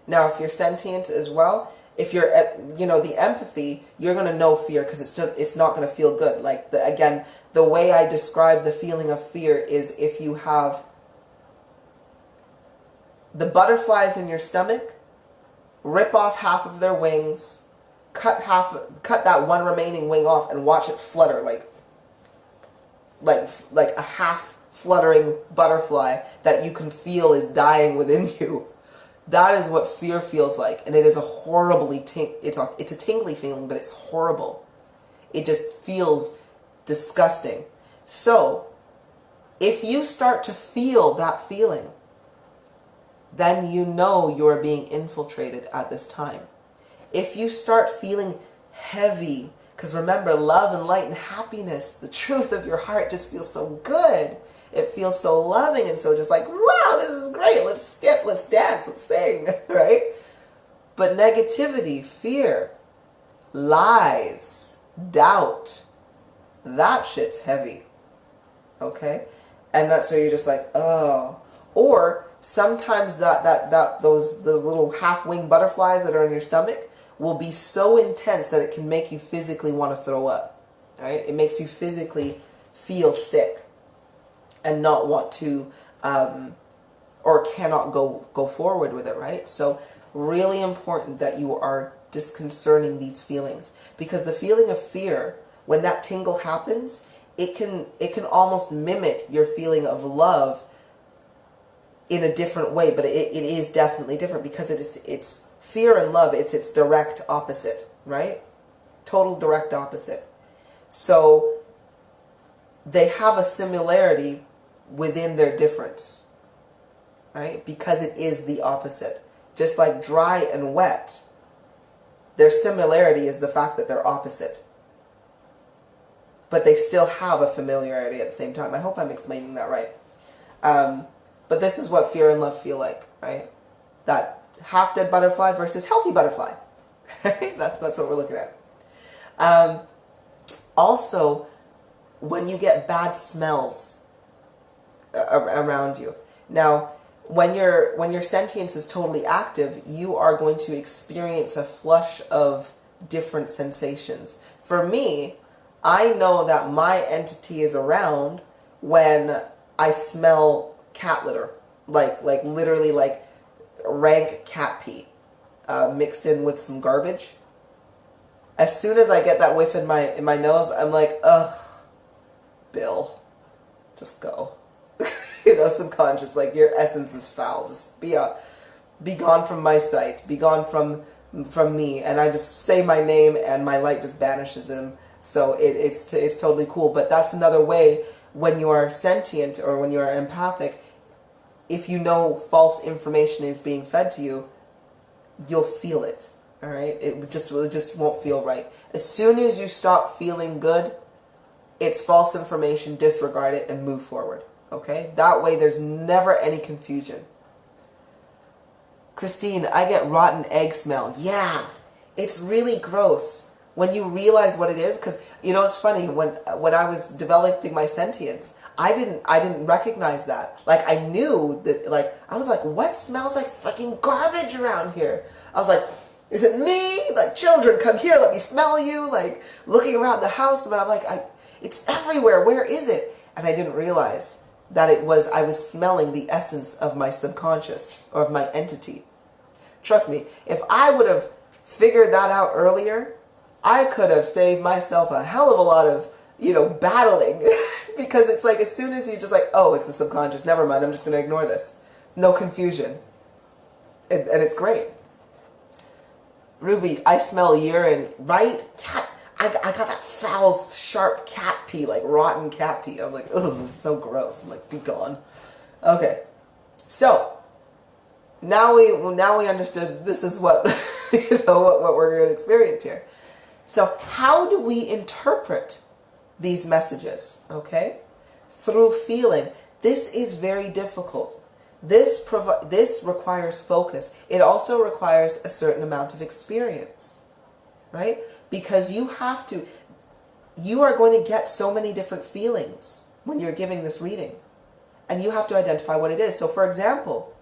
Now, if you're sentient as well, if you're, the empathy, you're going to know fear because it's not going to feel good. Like, again, the way I describe the feeling of fear is if you have the butterflies in your stomach, rip off half of their wings, cut that one remaining wing off and watch it flutter like a half fluttering butterfly that you can feel is dying within you. That is what fear feels like, and it is a horribly it's a tingly feeling, but it's horrible. It just feels disgusting. So, if you start to feel that feeling, then you know you are being infiltrated at this time. If you start feeling heavy, because remember, love and light and happiness, the truth of your heart just feels so good. It feels so loving and so just like, wow, this is great. Let's skip, let's dance, let's sing, right? But negativity, fear, lies, doubt, that shit's heavy, okay? And that's where you're just like, oh. Or sometimes those little half-winged butterflies that are in your stomach will be so intense that it can make you physically want to throw up, right? It makes you physically feel sick and not want to, or cannot go forward with it, right? So really important that you are disconcerting these feelings, because the feeling of fear, when that tingle happens, it can almost mimic your feeling of love in a different way, but it is definitely different because it's fear and love, it's its direct opposite, right? Total direct opposite. So they have a similarity within their difference, right? Because it is the opposite. Just like dry and wet, their similarity is the fact that they're opposite. But they still have a familiarity at the same time. I hope I'm explaining that right. But this is what fear and love feel like, right? That half-dead butterfly versus healthy butterfly, right? That's what we're looking at. Also, when you get bad smells around you. Now, when your sentience is totally active, you are going to experience a flush of different sensations. For me, I know that my entity is around when I smell cat litter, like literally like rank cat pee mixed in with some garbage. As soon as I get that whiff in my nose, I'm like, ugh, Bill, just go. Subconscious, like, your essence is foul. Just be gone from my sight. Be gone from me. And I just say my name, and my light just banishes him. So it's totally cool. But that's another way when you are sentient or when you are empathic. If you know false information is being fed to you, you'll feel it. All right, it just won't feel right. As soon as you stop feeling good, it's false information. Disregard it and move forward. Okay, that way there's never any confusion. Christine, I get rotten egg smell. Yeah, it's really gross when you realize what it is. Because it's funny, when I was developing my sentience, I didn't recognize that. Like, I knew that, like, I was like, what smells like freaking garbage around here? I was like, is it me? Like, children, come here, let me smell you. Like, looking around the house, but I'm like, it's everywhere. Where is it? And I didn't realize that I was smelling the essence of my subconscious, or of my entity. Trust me, if I would have figured that out earlier, I could have saved myself a hell of a lot of, battling. Because it's like, as soon as you just like, oh, it's the subconscious, never mind, I'm just going to ignore this. No confusion. And it's great. Ruby, I smell urine, right? Cat, I got that foul, sharp cat pee, like rotten cat pee. I'm like, ugh, it's so gross. I'm like, be gone. Okay, so now we understood this is what what we're going to experience here. So how do we interpret these messages? Okay, through feeling. This is very difficult. This requires focus. It also requires a certain amount of experience, right? Because you are going to get so many different feelings when you're giving this reading, and you have to identify what it is. So for example,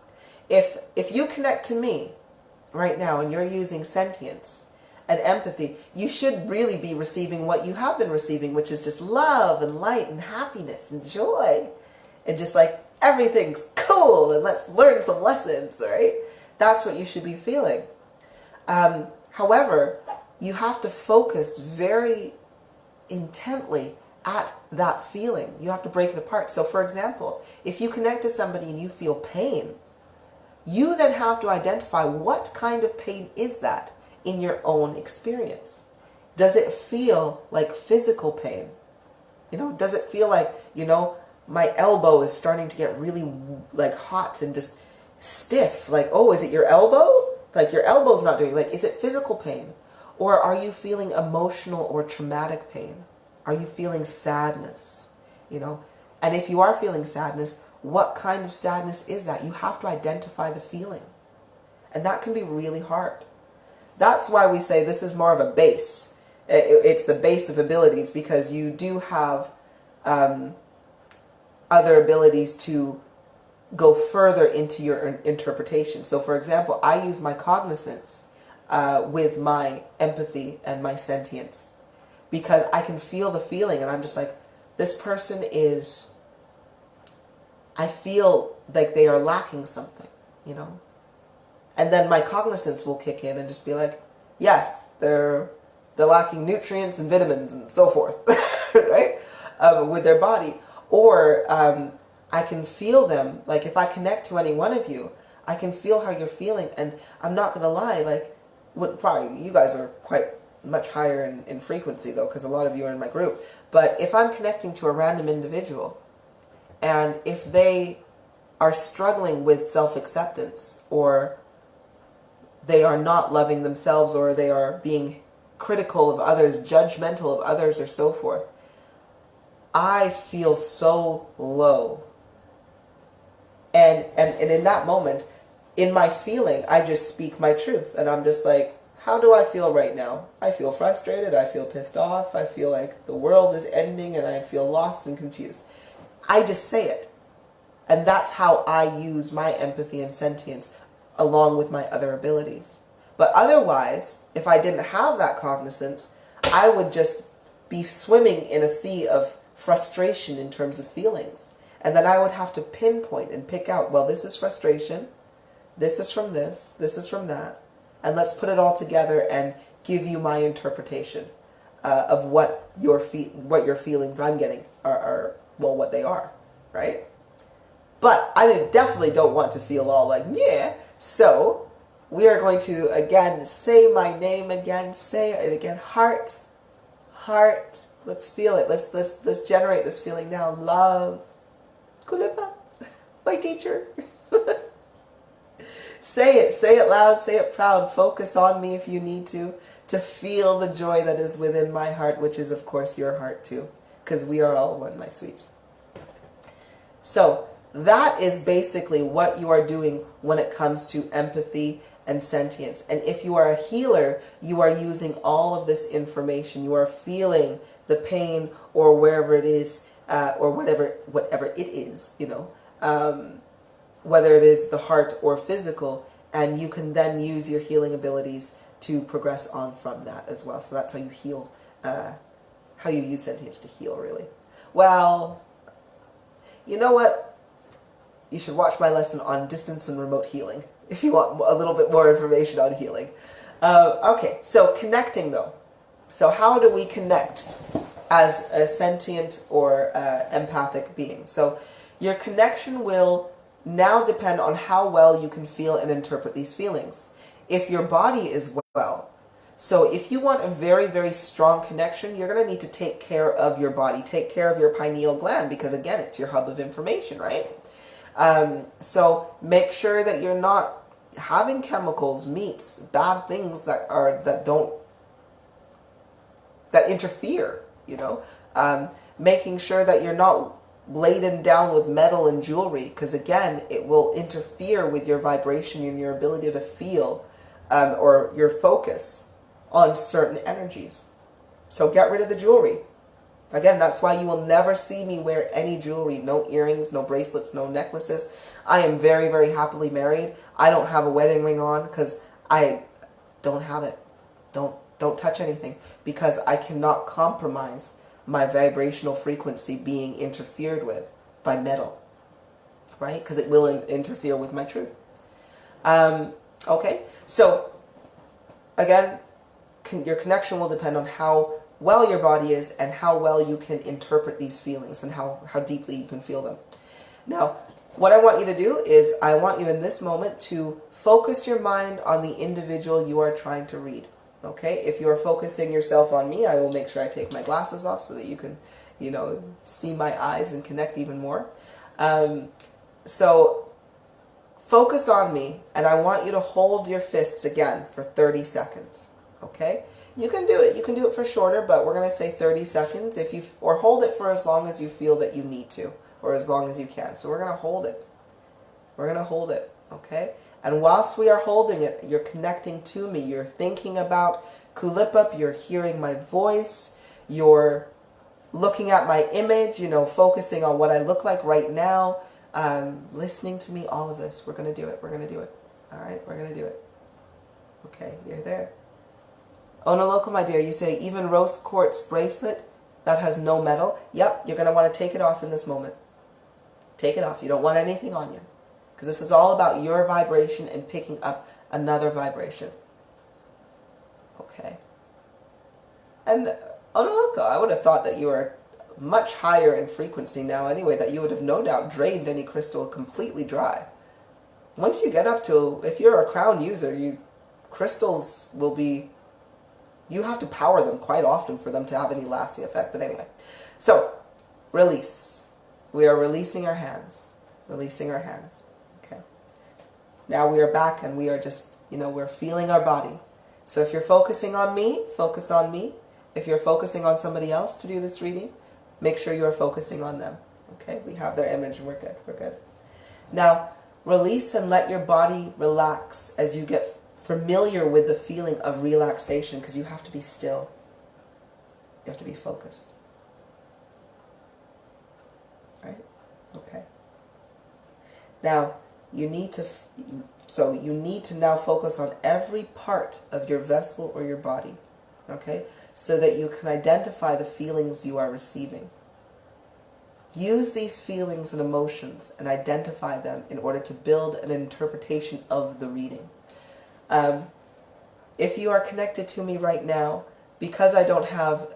if you connect to me right now and you're using sentience and empathy, you should really be receiving what you have been receiving, which is just love and light and happiness and joy. And just like, everything's cool and let's learn some lessons, right? That's what you should be feeling. However, you have to focus very intently at that feeling. You have to break it apart. So for example, if you connect to somebody and you feel pain, you then have to identify what kind of pain is that in your own experience. Does it feel like physical pain? You know, does it feel like, you know, my elbow is starting to get really like hot and just stiff? Like, oh, is it your elbow? Like your elbow's not doing, like, is it physical pain? Or are you feeling emotional or traumatic pain? Are you feeling sadness? You know, and if you are feeling sadness, what kind of sadness is that? You have to identify the feeling. And that can be really hard. That's why we say this is more of a base. It's the base of abilities, because you do have other abilities to go further into your interpretation. So for example, I use my cognizance with my empathy and my sentience, because I can feel the feeling and I'm just like, this person is, I feel like they are lacking something, you know? And then my cognizance will kick in and just be like, yes, they're lacking nutrients and vitamins and so forth, right? With their body. Or I can feel them, like if I connect to any one of you, I can feel how you're feeling. And I'm not going to lie, like, probably you guys are quite much higher in frequency though, because a lot of you are in my group. But if I'm connecting to a random individual, and if they are struggling with self-acceptance, or they are not loving themselves, or they are being critical of others, judgmental of others, or so forth, I feel so low. And in that moment, in my feeling, I just speak my truth. And I'm just like, how do I feel right now? I feel frustrated, I feel pissed off, I feel like the world is ending, and I feel lost and confused. I just say it. And that's how I use my empathy and sentience along with my other abilities. But otherwise, if I didn't have that cognizance, I would just be swimming in a sea of frustration in terms of feelings. And then I would have to pinpoint and pick out, well, this is frustration, this is from this is from that, and let's put it all together and give you my interpretation of what your feelings I'm getting are, well, what they are, right? But I definitely don't want to feel all like, yeah. So we are going to, again, say my name again, say it again, heart, heart. Let's feel it. Let's generate this feeling now. Love. Kulipup, my teacher. Say it loud, say it proud. Focus on me if you need to feel the joy that is within my heart, which is, of course, your heart too, because we are all one, my sweets. So that is basically what you are doing when it comes to empathy and sentience. And if you are a healer, you are using all of this information. You are feeling the pain, or wherever it is, or whatever it is, you know, whether it is the heart or physical, and you can then use your healing abilities to progress on from that as well. So that's how you heal, how you use sentience to heal, really. Well, you know what? You should watch my lesson on distance and remote healing if you want a little bit more information on healing. Okay, so connecting though. So how do we connect as a sentient or empathic being? So your connection will now depend on how well you can feel and interpret these feelings. If your body is well, so if you want a very, very strong connection, you're going to need to take care of your body, take care of your pineal gland, because again, it's your hub of information, right? So make sure that you're not having chemicals, meats, bad things that interfere, you know, making sure that you're not laden down with metal and jewelry, because again, it will interfere with your vibration and your ability to feel, or your focus on certain energies. So get rid of the jewelry. Again, that's why you will never see me wear any jewelry, no earrings, no bracelets, no necklaces. I am very, very happily married. I don't have a wedding ring on because I don't have it. Don't touch anything, because I cannot compromise my vibrational frequency being interfered with by metal, right? Because it will interfere with my truth. Okay, so again, your connection will depend on how well your body is and how well you can interpret these feelings and how deeply you can feel them. Now, what I want you to do is I want you in this moment to focus your mind on the individual you are trying to read. Okay, if you're focusing yourself on me, I will make sure I take my glasses off so that you can, see my eyes and connect even more. So focus on me, and I want you to hold your fists again for 30 seconds. Okay, you can do it. You can do it for shorter, but we're going to say 30 seconds. Or hold it for as long as you feel that you need to, or as long as you can. So we're going to hold it. We're going to hold it. Okay. And whilst we are holding it, you're connecting to me. You're thinking about Kulipup. You're hearing my voice. You're looking at my image, focusing on what I look like right now. Listening to me, all of this. We're going to do it. We're going to do it. All right? We're going to do it. Okay, you're there. Onaloka, my dear, you say, even rose quartz bracelet that has no metal. Yep, you're going to want to take it off in this moment. Take it off. You don't want anything on you. Because this is all about your vibration and picking up another vibration. Okay. And Onaloka, I would have thought that you were much higher in frequency now anyway, that you would have no doubt drained any crystal completely dry. Once you get up to, if you're a crown user, crystals will be, you have to power them quite often for them to have any lasting effect. But anyway, so release. We are releasing our hands. Releasing our hands. Okay. Now we are back and we are just, we're feeling our body. So if you're focusing on me, focus on me. If you're focusing on somebody else to do this reading, make sure you are focusing on them. Okay, we have their image and we're good. We're good. Now, release and let your body relax as you get familiar with the feeling of relaxation, because you have to be still. You have to be focused. Right? Okay. Now, you need to now focus on every part of your vessel or your body. Okay? So that you can identify the feelings you are receiving. Use these feelings and emotions and identify them in order to build an interpretation of the reading. If you are connected to me right now, because I don't have,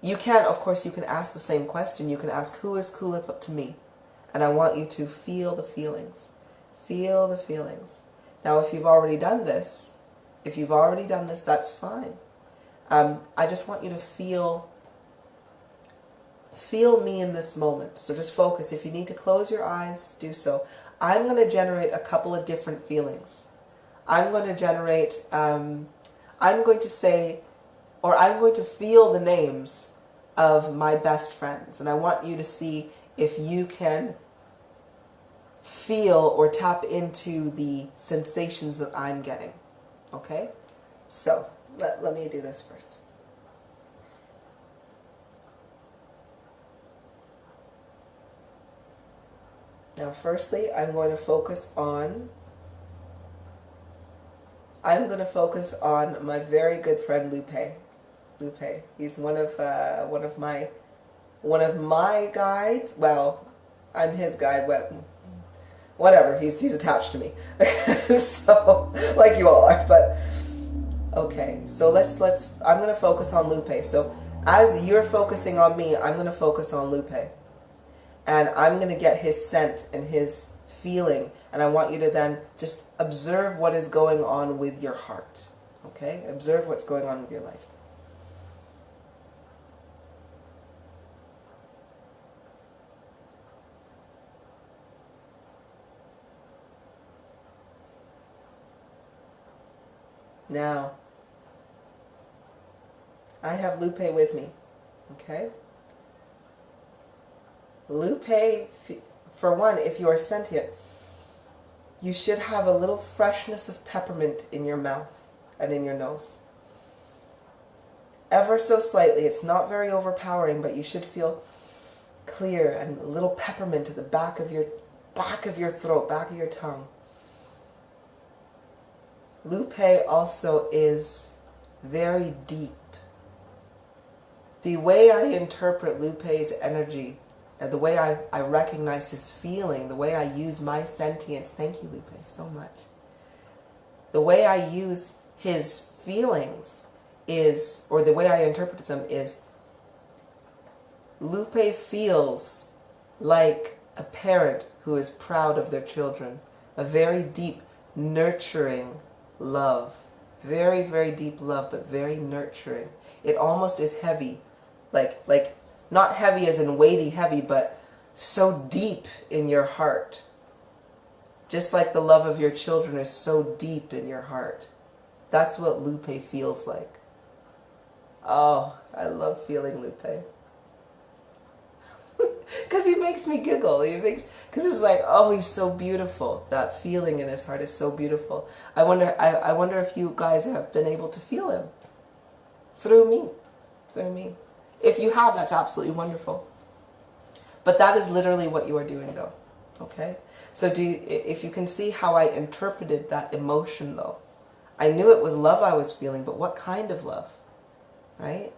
you can ask the same question. You can ask, who is Kulipup to me? And I want you to feel the feelings. Feel the feelings. Now, if you've already done this, that's fine. I just want you to feel me in this moment. So just focus. If you need to close your eyes, do so. I'm going to generate a couple of different feelings. I'm going to feel the names of my best friends. And I want you to see if you can feel or tap into the sensations that I'm getting. Okay? So, let me do this first. Now, firstly, I'm going to focus on my very good friend Lupe. Lupe. He's one of my guides. Well, I'm his guide. Whatever. He's attached to me. So, like you all are. But okay. So I'm going to focus on Lupe. So as you're focusing on me, I'm going to focus on Lupe. And I'm going to get his scent and his feeling. And I want you to then just observe what is going on with your heart. Okay? Observe what's going on with your life. Now, I have Lupe with me. Okay? Lupe, for one, if you are sentient, you should have a little freshness of peppermint in your mouth and in your nose. Ever so slightly. It's not very overpowering, but you should feel clear and a little peppermint at the back of your throat, back of your tongue. Lupe also is very deep. The way I interpret Lupe's energy, and the way I recognize his feeling, the way I use my sentience, thank you, Lupe, so much. The way I use his feelings is, or the way I interpret them is, Lupe feels like a parent who is proud of their children. A very deep, nurturing love. Very, very deep love, but very nurturing. It almost is heavy. Like not heavy as in weighty heavy, but so deep in your heart. Just like the love of your children is so deep in your heart. That's what Lupe feels like. Oh, I love feeling Lupe. Because he makes me giggle. Because it's like, oh, he's so beautiful. That feeling in his heart is so beautiful. I wonder if you guys have been able to feel him through me. Through me. If you have, that's absolutely wonderful. But that is literally what you are doing, though. Okay? So if you can see how I interpreted that emotion, though. I knew it was love I was feeling, but what kind of love? Right?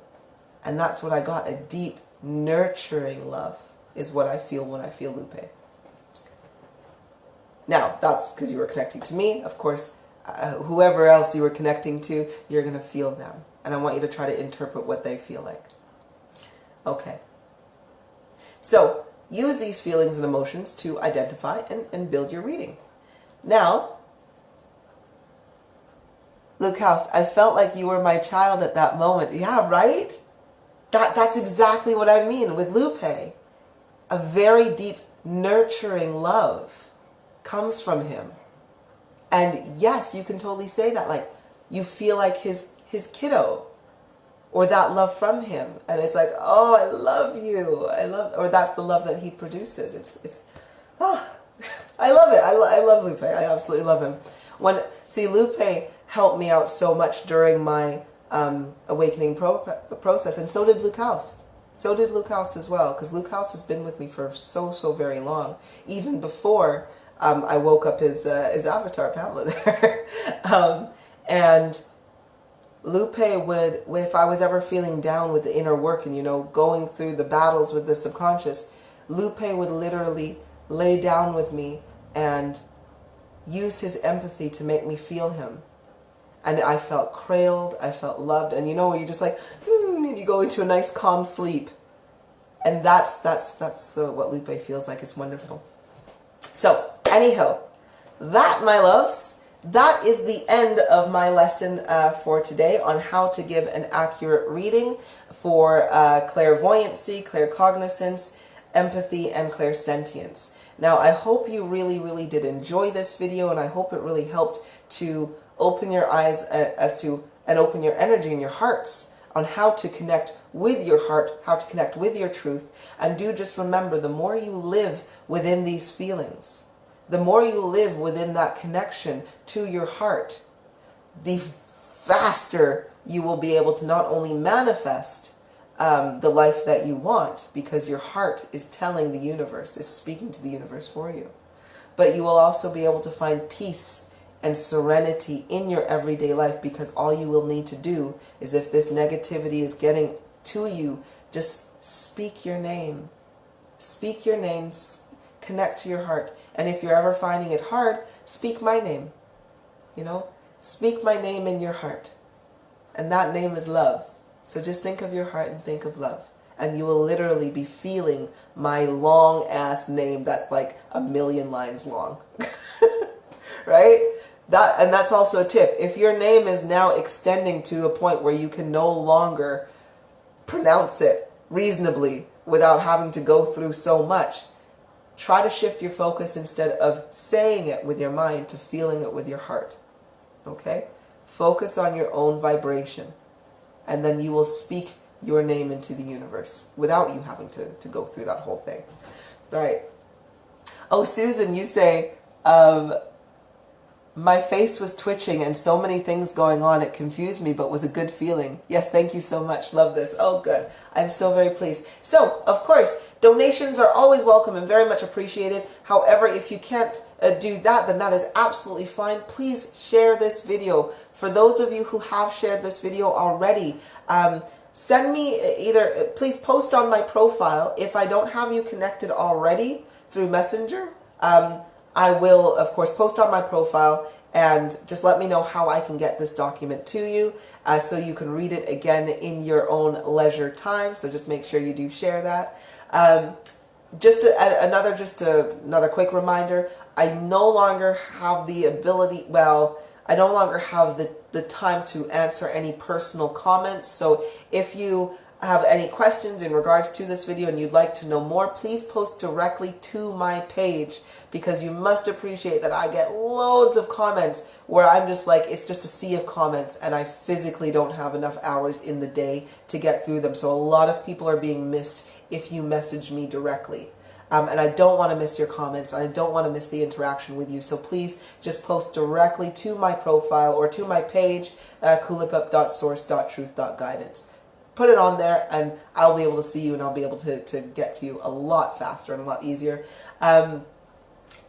And that's what I got. A deep, nurturing love is what I feel when I feel Lupe. Now, that's because you were connecting to me. Of course, whoever else you were connecting to, you're going to feel them. And I want you to try to interpret what they feel like. Okay. So, use these feelings and emotions to identify and build your reading. Now, Luke House, I felt like you were my child at that moment. Yeah, right? That's exactly what I mean with Lupe. A very deep, nurturing love comes from him. And yes, you can totally say that. Like, you feel like his kiddo. Or that love from him. And it's like, oh, I love you. Or that's the love that he produces. I love it. I love Lupe. I absolutely love him. Lupe helped me out so much during my awakening process. And so did Luke Houst. So did Luke Houst as well. Because Luke Houst has been with me for so very long. Even before I woke up his avatar, Pamela, there. And Lupe would, if I was ever feeling down with the inner work and, going through the battles with the subconscious, Lupe would literally lay down with me and use his empathy to make me feel him. And I felt cradled, I felt loved, and you're just like, and you go into a nice calm sleep. And that's what Lupe feels like. It's wonderful. So, anyhow, that, my loves, that is the end of my lesson for today on how to give an accurate reading for clairvoyancy, claircognizance, empathy, and clairsentience. Now, I hope you really did enjoy this video, and I hope it really helped to open your eyes and open your energy and your hearts on how to connect with your heart, how to connect with your truth. And do just remember, the more you live within these feelings, the more you live within that connection to your heart, the faster you will be able to not only manifest the life that you want, because your heart is telling the universe, is speaking to the universe for you, but you will also be able to find peace and serenity in your everyday life, because all you will need to do is, if this negativity is getting to you, just speak your name. Speak your names. Connect to your heart. And if you're ever finding it hard, speak my name. Speak my name in your heart. And that name is love. So just think of your heart and think of love. And you will literally be feeling my long-ass name that's like 1,000,000 lines long. Right? And that's also a tip. If your name is now extending to a point where you can no longer pronounce it reasonably without having to go through so much, try to shift your focus, instead of saying it with your mind, to feeling it with your heart. Okay? Focus on your own vibration, and then you will speak your name into the universe without you having to go through that whole thing. All right. Oh, Susan, you say, My face was twitching and so many things going on. It confused me, but was a good feeling. Yes, thank you so much. Love this. Oh, good. I'm so very pleased. So, of course, donations are always welcome and very much appreciated. However, if you can't do that, then that is absolutely fine. Please share this video. For those of you who have shared this video already, send me either, please post on my profile. If I don't have you connected already through Messenger, I will, of course, post on my profile and just let me know how I can get this document to you so you can read it again in your own leisure time. So just make sure you do share that. Another quick reminder, I no longer have the ability, I no longer have the time to answer any personal comments. So if you have any questions in regards to this video and you'd like to know more, please post directly to my page, because you must appreciate that I get loads of comments where I'm just like, it's just a sea of comments and I physically don't have enough hours in the day to get through them. So a lot of people are being missed if you message me directly. And I don't want to miss your comments. I don't want to miss the interaction with you. So please just post directly to my profile or to my page, kulipup.source.truth.guidance. Put it on there and I'll be able to see you and I'll be able to get to you a lot faster and a lot easier.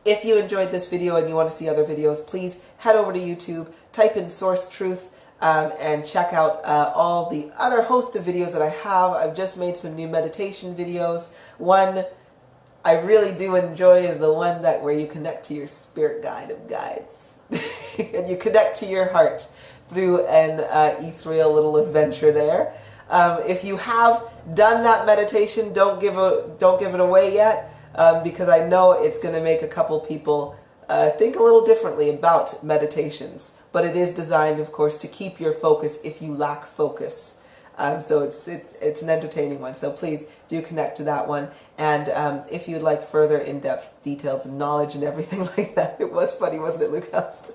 If you enjoyed this video and you want to see other videos, please head over to YouTube, type in Source Truth, and check out all the other host of videos that I have. I've just made some new meditation videos. One I really do enjoy is the one where you connect to your spirit guide of guides. And you connect to your heart through an ethereal little adventure there. If you have done that meditation, don't give it away yet, because I know it's going to make a couple people think a little differently about meditations. But it is designed, of course, to keep your focus if you lack focus. So it's an entertaining one. So please do connect to that one. And if you'd like further in-depth details and knowledge and everything like that, it was funny, wasn't it, Lucas?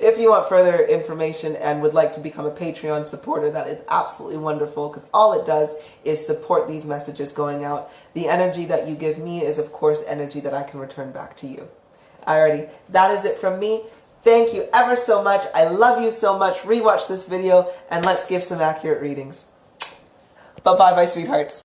If you want further information and would like to become a Patreon supporter, that is absolutely wonderful, because all it does is support these messages going out. The energy that you give me is, of course, energy that I can return back to you. Alrighty, that is it from me. Thank you ever so much. I love you so much. Rewatch this video and let's give some accurate readings. Bye-bye, my sweethearts.